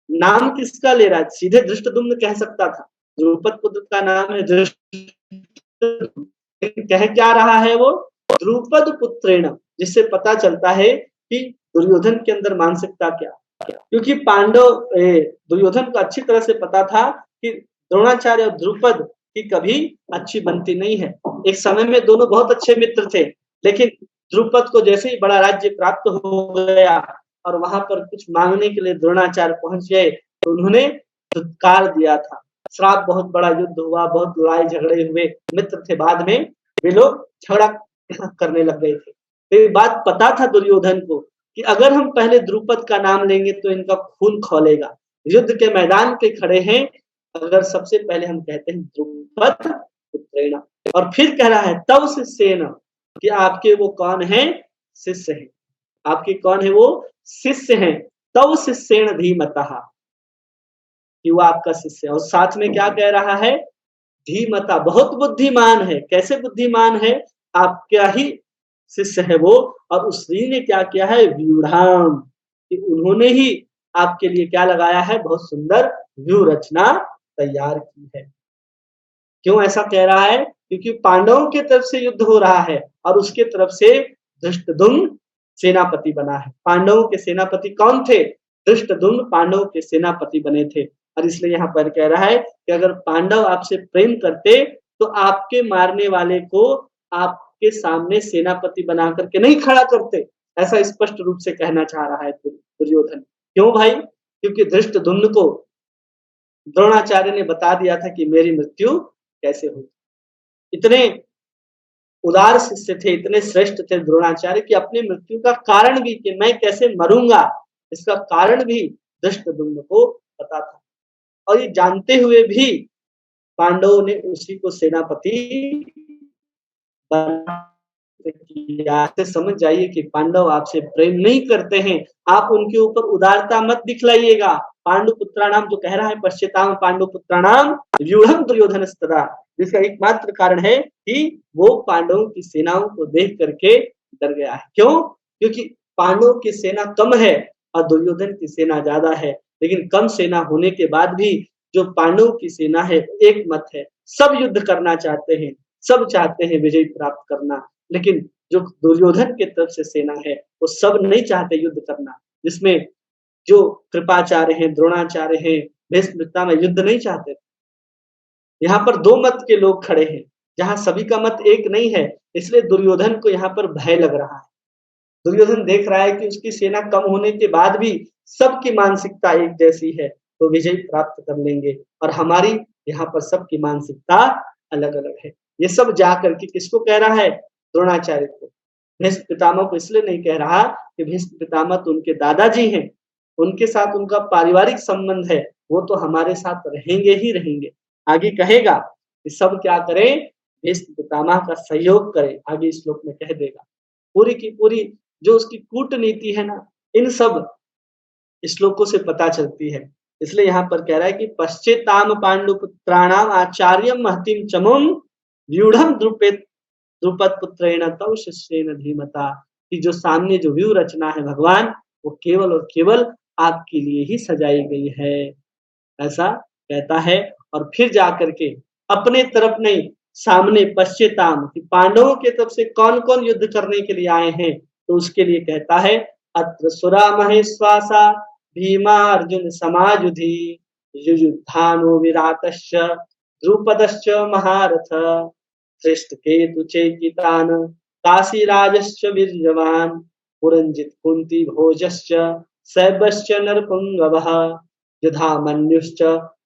नाम किसका ले रहा है? सीधे धृष्टद्युम्न कह सकता था, द्रुपद पुत्र का नाम है धृष्टद्युम्न, कह क्या रहा है वो? द्रुपद पुत्रेण, जिससे पता चलता है कि दुर्योधन के अंदर मानसिकता क्या। क्योंकि दुर्योधन को अच्छी तरह से पता था कि द्रोणाचार्य और द्रुपद की कभी अच्छी बनती नहीं है। एक समय में दोनों बहुत अच्छे मित्र थे, लेकिन द्रुपद को जैसे ही बड़ा राज्य प्राप्त हो गया और वहां पर कुछ मांगने के लिए द्रोणाचार्य पहुंच गए तो उन्होंने धुतकार दिया था। श्राप, बहुत बड़ा युद्ध हुआ, बहुत लड़ाई झगड़े हुए, मित्र थे, बाद में वे लोग झगड़ा करने लग गए थे। तो ये बात पता था दुर्योधन को कि अगर हम पहले द्रुपद का नाम लेंगे तो इनका खून खौलेगा। युद्ध के मैदान पे खड़े हैं, अगर सबसे पहले हम कहते हैं द्रुपद पुत्रेण, और फिर कह रहा है तव शिष्येन, कि आपके वो कौन है? शिष्य हैं। आपके कौन है? वो शिष्य हैं। तव शिष्येण धीमतः, कि वो आपका शिष्य है। और साथ में क्या कह रहा है? धीमता, बहुत बुद्धिमान है। कैसे बुद्धिमान है? आपका ही शिष्य है वो, और उसी ने क्या किया है? व्यूढ़ाम, कि उन्होंने ही आपके लिए क्या लगाया है? बहुत सुंदर व्यूह रचना तैयार की है। क्यों ऐसा कह रहा है? क्योंकि पांडवों की तरफ से युद्ध हो रहा है और उसके तरफ से धृष्टद्युम्न सेनापति बना है। पांडवों के सेनापति कौन थे? धृष्टद्युम्न पांडवों के सेनापति बने थे। और इसलिए यहाँ पर कह रहा है कि अगर पांडव आपसे प्रेम करते तो आपके मारने वाले को आपके सामने सेनापति बना करके नहीं खड़ा करते। ऐसा स्पष्ट रूप से कहना चाह रहा है दुर्योधन। क्यों भाई? क्योंकि धृष्टद्युम्न को द्रोणाचार्य ने बता दिया था कि मेरी मृत्यु कैसे हुई। इतने उदार शिष्य थे, इतने श्रेष्ठ थे द्रोणाचार्य कि अपनी मृत्यु का कारण भी, कि मैं कैसे मरूंगा, इसका कारण भी धृष्टद्युम्न को पता था। और ये जानते हुए भी पांडवों ने उसी को सेनापति बना किया। समझ जाइए कि पांडव आपसे प्रेम नहीं करते हैं, आप उनके ऊपर उदारता मत दिखलाइएगा। पांडु पुत्राणाम जो कह रहा है, पश्चेताम पांडु पुत्राणाम व्यूढ़ं दुर्योधनस्तदा, जिसका एकमात्र कारण है कि वो पांडवों की सेनाओं को देख करके डर गया है। क्यों? क्योंकि पांडवों की सेना कम है और दुर्योधन की सेना ज्यादा है, लेकिन कम सेना होने के बाद भी जो पांडवों की सेना है एक मत है, सब युद्ध करना चाहते हैं, सब चाहते हैं विजय प्राप्त करना। लेकिन जो दुर्योधन की तरफ से सेना है वो सब नहीं चाहते युद्ध करना, जिसमें जो कृपाचार्य हैं, द्रोणाचार्य हैं, भीष्म पितामह युद्ध नहीं चाहते थे। यहाँ पर दो मत के लोग खड़े हैं, जहाँ सभी का मत एक नहीं है, इसलिए दुर्योधन को यहाँ पर भय लग रहा है। दुर्योधन देख रहा है कि उसकी सेना कम होने के बाद भी सबकी मानसिकता एक जैसी है, तो विजय प्राप्त कर लेंगे, और हमारी यहाँ पर सबकी मानसिकता अलग-अलग है। ये सब जा करके किसको कह रहा है? द्रोणाचार्य को। भीष्म पितामह को इसलिए नहीं कह रहा कि भीष्म पितामह तो उनके दादाजी हैं, उनके साथ उनका पारिवारिक संबंध है, वो तो हमारे साथ रहेंगे ही रहेंगे। आगे कहेगा कि सब क्या करें? भीष्म पितामह का सहयोग करें, आगे श्लोक में कह देगा। पूरी की पूरी जो उसकी कूटनीति है ना, इन सब श्लोकों से पता चलती है। इसलिए यहाँ पर कह रहा है कि पश्चेताम पांडुपुत्राणाम आचार्यम महतिम चमुम व्यूढ़म द्रुपद पुत्रेण तव शिष्येन धीमता, कि जो सामने जो व्यू रचना है भगवान, वो केवल और केवल आपके लिए ही सजाई गई है, ऐसा कहता है। और फिर जाकर के अपने तरफ नहीं, सामने पश्चेताम कि पांडवों के तरफ से कौन कौन युद्ध करने के लिए आए हैं, तो उसके लिए कहता है अत्र सुरा महेश्वासा भीमा अर्जुन समायुधि युयुधानो विराटश्च द्रुपदश्च महारथ धृष्टकेतु चेकितान काशीराजश्च वीर्यवान पुरंजित कुंती भोजश्च सैभश्च नरपुंगवः युधामन्युश्च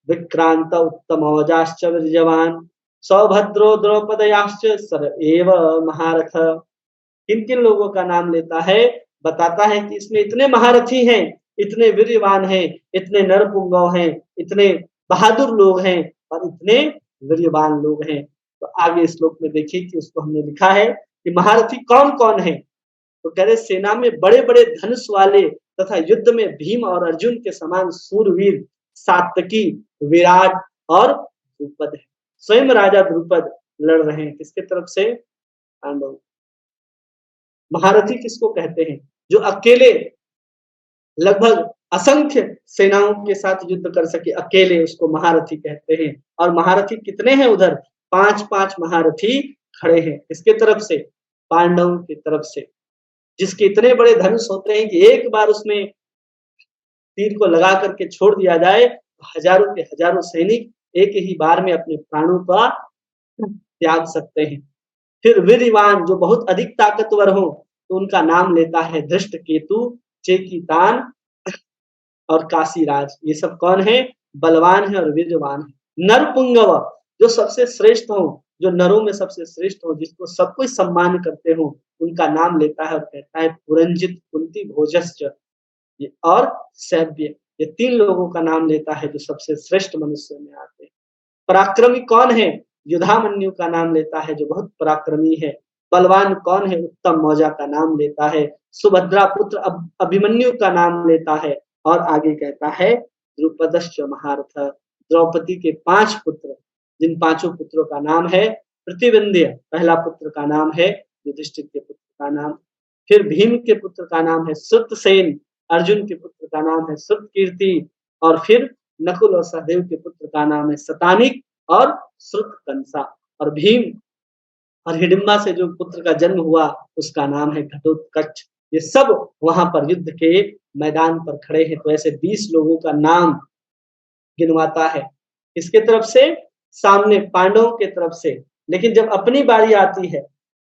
विक्रांत उत्तमौजाश्च वीर्यवान सौभद्रो द्रौपदयाश्च सर एव महारथ। किन किन लोगों का नाम लेता है? बताता है कि इसमें इतने महारथी हैं, इतने वीर्यवान हैं, इतने नरपुंगव हैं, इतने बहादुर लोग हैं और इतने वीर्यवान लोग हैं। तो आगे श्लोक में देखिए कि उसको हमने लिखा है कि महारथी कौन कौन है। तो कह रहे सेना में बड़े बड़े धनुष वाले तथा युद्ध में भीम और अर्जुन के समान सूरवीर सात्विकी विराट और द्रुपद है। स्वयं राजा द्रुपद लड़ रहे हैं किसके तरफ से? पांडव। महारथी किसको कहते हैं? जो अकेले लगभग असंख्य सेनाओं के साथ युद्ध कर सके, अकेले, उसको महारथी कहते हैं। और महारथी कितने हैं? उधर 5-5 महारथी खड़े हैं। किसके तरफ से? पांडवों की तरफ से, जिसके इतने बड़े धनुष होते हैं कि एक बार उसमें तीर को लगा करके छोड़ दिया जाए, हजारों के हजारों सैनिक एक ही बार में अपने प्राणों का त्याग सकते हैं। फिर वीरवान जो बहुत अधिक ताकतवर हो, तो उनका नाम लेता है धृष्टकेतु, चेकितान और काशीराज। ये सब कौन है? बलवान है और वीरवान है। नरपुंगव जो सबसे श्रेष्ठ हो, जो नरों में सबसे श्रेष्ठ हो, जिसको सब कोई सम्मान करते हो, उनका नाम लेता है और कहता है पुरंजित कुंती भोजश्च और सैव्य। ये 3 लोगों का नाम लेता है जो सबसे श्रेष्ठ मनुष्य में आते हैं। पराक्रमी कौन है? युधामन्यु का नाम लेता है जो बहुत पराक्रमी है। बलवान कौन है? उत्तम मौजा का नाम लेता है। सुभद्रा पुत्र अभिमन्यु का नाम लेता है। और आगे कहता है द्रुपदश्च महारथ, द्रौपदी के 5 पुत्र, जिन 5 पुत्रों का नाम है प्रतिविंध्य, पहला पुत्र का नाम है युधिष्ठिर के पुत्र का नाम, फिर भीम के पुत्र का नाम है श्रुतसेन, अर्जुन के पुत्र का नाम है श्रुतकीर्ति, और फिर नकुल और सहदेव के पुत्र का नाम है शतानिक और श्रुतकंसा। और भीम और हिडिंबा से जो पुत्र का जन्म हुआ उसका नाम है घटोत्कच। ये सब वहां पर युद्ध के मैदान पर खड़े हैं। तो ऐसे 20 लोगों का नाम गिनवाता है। किसके तरफ से? सामने पांडवों के तरफ से। लेकिन जब अपनी बारी आती है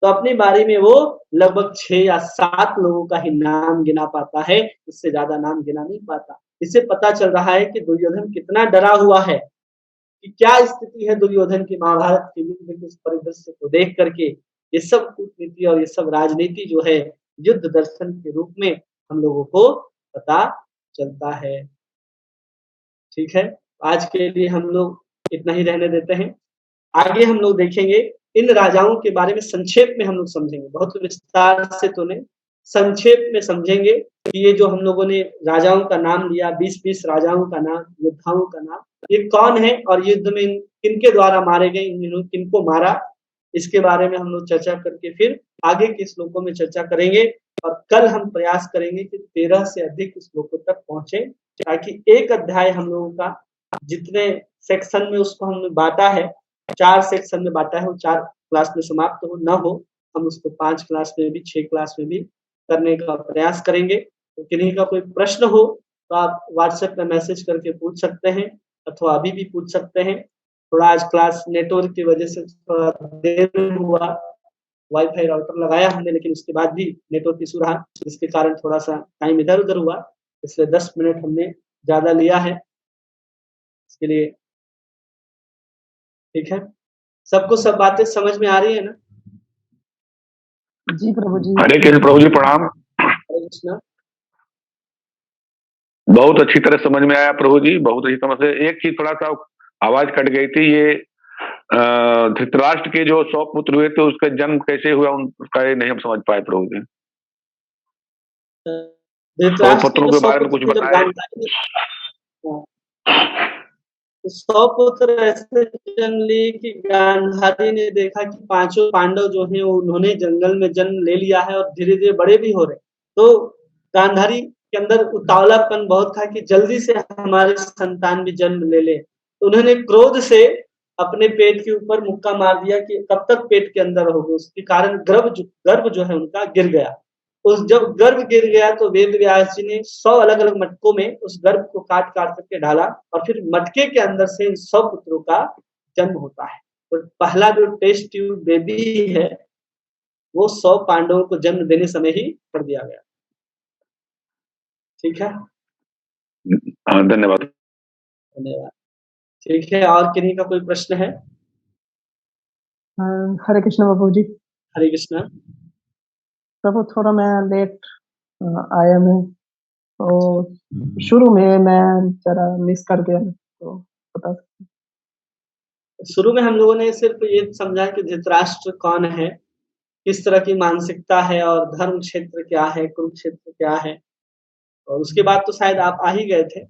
तो अपनी बारी में वो लगभग 6 या 7 लोगों का ही नाम गिना पाता है, इससे ज्यादा नाम गिना नहीं पाता। इससे पता चल रहा है कि दुर्योधन कितना डरा हुआ है, कि क्या स्थिति है दुर्योधन की महाभारत के युद्ध के उस परिदृश्य को देख करके। ये सब कूटनीति और ये सब राजनीति जो है युद्ध दर्शन के रूप में हम लोगों को पता चलता है। ठीक है, आज के लिए हम लोग इतना ही रहने देते हैं। आगे हम लोग देखेंगे इन राजाओं के बारे में संक्षेप में हम लोग समझेंगे, बहुत विस्तार से तो नहीं, संक्षेप में समझेंगे कि ये जो हम लोगों ने राजाओं का नाम लिया, 20-20 राजाओं का नाम, योद्धाओं का नाम, ये कौन है और युद्ध में किनके द्वारा मारे गए, इन्होंने किनको मारा, इसके बारे में हम लोग चर्चा करके फिर आगे के श्लोकों में चर्चा करेंगे। और कल हम प्रयास करेंगे कि 13 से अधिक श्लोकों तक पहुंचे, ताकि एक अध्याय हम लोगों का जितने सेक्शन में उसको हमने बांटा है, 4 सेक्शन में बांटा है, वो 4 क्लास में समाप्त हो न हो, हम उसको 5 क्लास में भी 6 क्लास में भी करने का प्रयास करेंगे। तो किन्हीं का कोई प्रश्न हो तो आप व्हाट्सएप पे मैसेज करके पूछ सकते हैं अथवा अभी भी पूछ सकते हैं। थोड़ा आज क्लास नेटवर्क की वजह से थोड़ा देर में हुआ, वाईफ़ाई राउटर लगाया हमने लेकिन उसके बाद भी नेटवर्क इश्यू रहा, जिसके कारण थोड़ा-सा टाइम इधर-उधर हुआ, इसलिए 10 मिनट हमने ज़्यादा लिया है। इसके लिए ठीक है? सबको सब बातें समझ में आ रही है ना? जी प्रभु जी। हरे कृष्ण प्रभु जी, प्रणाम। हरे कृष्णा। बहुत अच्छी तरह समझ में आया प्रभु जी, बहुत अच्छी तरह से। एक चीज थोड़ा-सा आवाज कट गई थी, ये धृतराष्ट्र के जो 100 पुत्र हुए थे, उसका जन्म कैसे हुआ उसका ये नहीं हम समझ पाए प्रभु जी। 100 धृतराष्ट्र के पुत्रों जो के 100 बारे में कुछ पुत्र जब बताएं। गांधारी तो 100 पुत्र ऐसे जन्म लिए कि गांधारी ने देखा कि पांचों पांडव जो हैं उन्होंने जंगल में जन्म ले लिया है और धीरे-धीरे बड़े भी हो रहे। तो गांधारी के अंदर उतावलापन बहुत था कि जल्दी से हमारे संतान भी जन्म ले ले। तो उन्होंने क्रोध से अपने पेट के ऊपर मुक्का मार दिया कि कब तक पेट के अंदर रहोगे, उसके कारण गर्भ जो है उनका गिर गया। उस जब गर्भ गिर गया तो वेद व्यास जी ने 100 अलग-अलग मटकों में उस गर्भ को काट-काट करके डाला और फिर मटके के अंदर से इन 100 पुत्रों का जन्म होता है। तो पहला जो टेस्ट ट्यूब बेबी है, वो 100 पांडवों को जन्म देने समय ही कर दिया गया। ठीक है? धन्यवाद। धन्यवाद। ठीक है, और किन्हीं का कोई प्रश्न है? हरे कृष्ण प्रभु जी। हरे कृष्णा। प्रभु थोड़ा मैं लेट आया मैं, तो शुरू में मैं जरा मिस कर गया, तो बता सकते? शुरू में हम लोगों ने सिर्फ ये समझा कि धृतराष्ट्र कौन है, किस तरह की मानसिकता है और धर्म क्षेत्र क्या है, कुरुक्षेत्र क्या है, और उसके बाद तो शायद आप आ ही गए थे।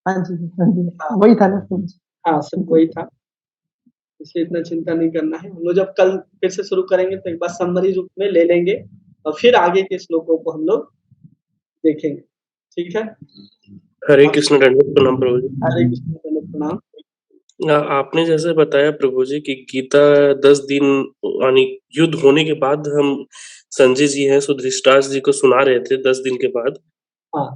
हाँ जी, हाँ जी, हाँ। वही था ना प्रभु जी। हाँ, सिर्फ वही था। इसलिए इतना चिंता नहीं करना है। हम लोग जब कल फिर से शुरू करेंगे तो एक बार समरी रूप में ले लेंगे और फिर आगे के श्लोकों को हम लोग देखेंगे। ठीक है? हरे कृष्ण, दंडवत प्रणाम प्रभु जी। हरे कृष्ण, दंडवत प्रणाम। आपने जैसे बताया प्रभु जी कि गीता 10 दिन यानी युद्ध होने के बाद हम संजय जी हैं सो धृतराष्ट्र जी को सुना रहे थे 10 दिन के बाद। हाँ।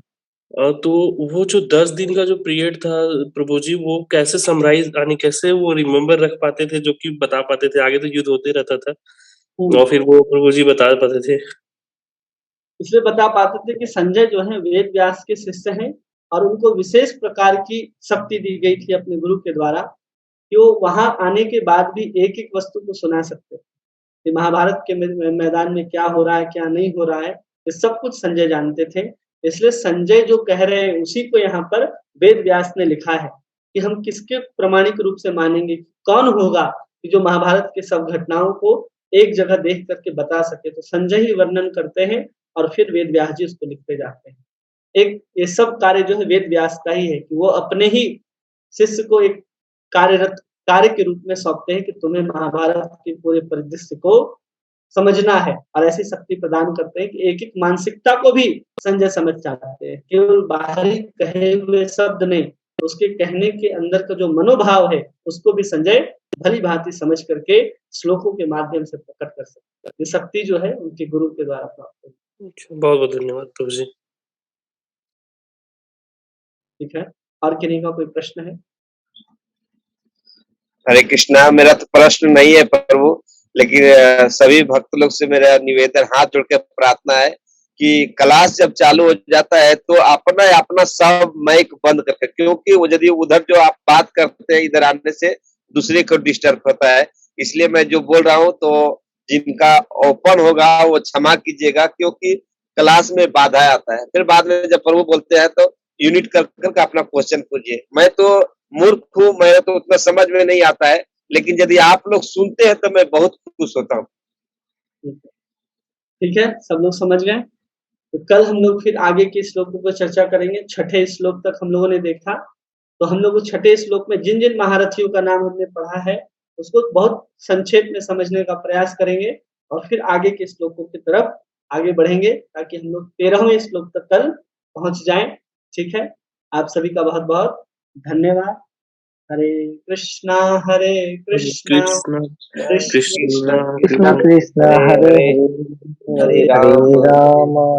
तो वो जो 10 दिन का जो पीरियड था प्रभु जी, वो कैसे समराइज यानी कैसे वो रिमेम्बर रख पाते थे, जो कि बता पाते थे? आगे तो युद्ध होते रहता था और फिर वो प्रभु जी बता पाते थे। इसलिए बता पाते थे कि संजय जो है वेद व्यास के शिष्य हैं और उनको विशेष प्रकार की शक्ति दी गई थी अपने गुरु के द्वारा कि वो वहां आने के बाद भी एक-एक वस्तु को सुना सकते थे कि महाभारत के मैदान में क्या हो रहा है, क्या नहीं हो रहा है, ये सब कुछ संजय जानते थे। इसलिए संजय जो कह रहे हैं उसी को यहाँ पर वेद व्यास ने लिखा है कि हम किसके प्रामाणिक रूप से मानेंगे, कौन होगा कि जो महाभारत के सब घटनाओं को एक जगह देख करके बता सके। तो संजय ही वर्णन करते हैं और फिर वेद व्यास जी उसको लिखते जाते हैं। एक ये सब कार्य जो है वेद व्यास का ही है कि वो अपने ही शिष्य को एक कार्य के रूप में सौंपते हैं कि तुम्हें महाभारत के पूरे परिदृश्य को समझना है और ऐसी शक्ति प्रदान करते हैं कि एक-एक मानसिकता को भी संजय समझ जाते हैं। केवल बाहरी कहे हुए शब्द नहीं, उसके कहने के अंदर का जो मनोभाव है, उसको भी संजय भली-भांति समझ करके श्लोकों के माध्यम से प्रकट कर सकते हैं। ये शक्ति जो है उनके गुरु के द्वारा प्राप्त हुई। अच्छा, बहुत-बहुत धन्यवाद प्रभु जी। ठीक है, और किन्हीं का कोई प्रश्न है? हरे कृष्णा। मेरा तो प्रश्न नहीं है प्रभु, लेकिन सभी भक्त लोग से मेरा निवेदन, हाथ जोड़ के प्रार्थना है कि क्लास जब चालू हो जाता है तो अपना सब माइक बंद करके, क्योंकि वो यदि उधर जो आप बात करते हैं इधर आने से दूसरे को डिस्टर्ब होता है। इसलिए मैं जो बोल रहा हूँ तो जिनका ओपन होगा वो क्षमा कीजिएगा, क्योंकि क्लास में बाधा आता है। फिर बाद में जब प्रभु बोलते हैं तो यूनिट कर करके अपना क्वेश्चन पूछिए। मैं तो मूर्ख हूँ, मेरे तो उतना समझ में नहीं आता है, लेकिन यदि आप लोग सुनते हैं तो मैं बहुत खुश होता हूँ। ठीक है, सब लोग समझ गए? तो कल हम लोग फिर आगे के श्लोकों पर चर्चा करेंगे। छठे श्लोक तक हम लोगों ने देखा, तो हम लोग छठे श्लोक में जिन-जिन महारथियों का नाम हमने पढ़ा है, उसको बहुत संक्षेप में समझने का प्रयास करेंगे और फिर आगे के श्लोकों की तरफ आगे बढ़ेंगे ताकि हम लोग 13वें श्लोक तक कल पहुँच जाएँ। ठीक है? आप सभी का बहुत-बहुत धन्यवाद। हरे कृष्णा हरे कृष्णा कृष्ण कृष्ण कृष्ण कृष्ण हरे हरे हरे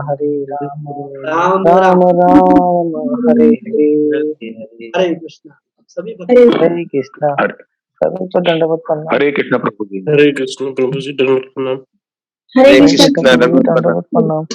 हरे राम राम राम राम राम राम हरे हरे हरे कृष्णा। सभी भक्त हरे हरे कृष्णा। हरे सभी को दंडवत प्रणाम। हरे कृष्ण प्रभु जी। हरे कृष्ण प्रभु जी, दंडवत प्रणाम। हरे हरे कृष्ण कृष्ण दंडवत प्रणाम।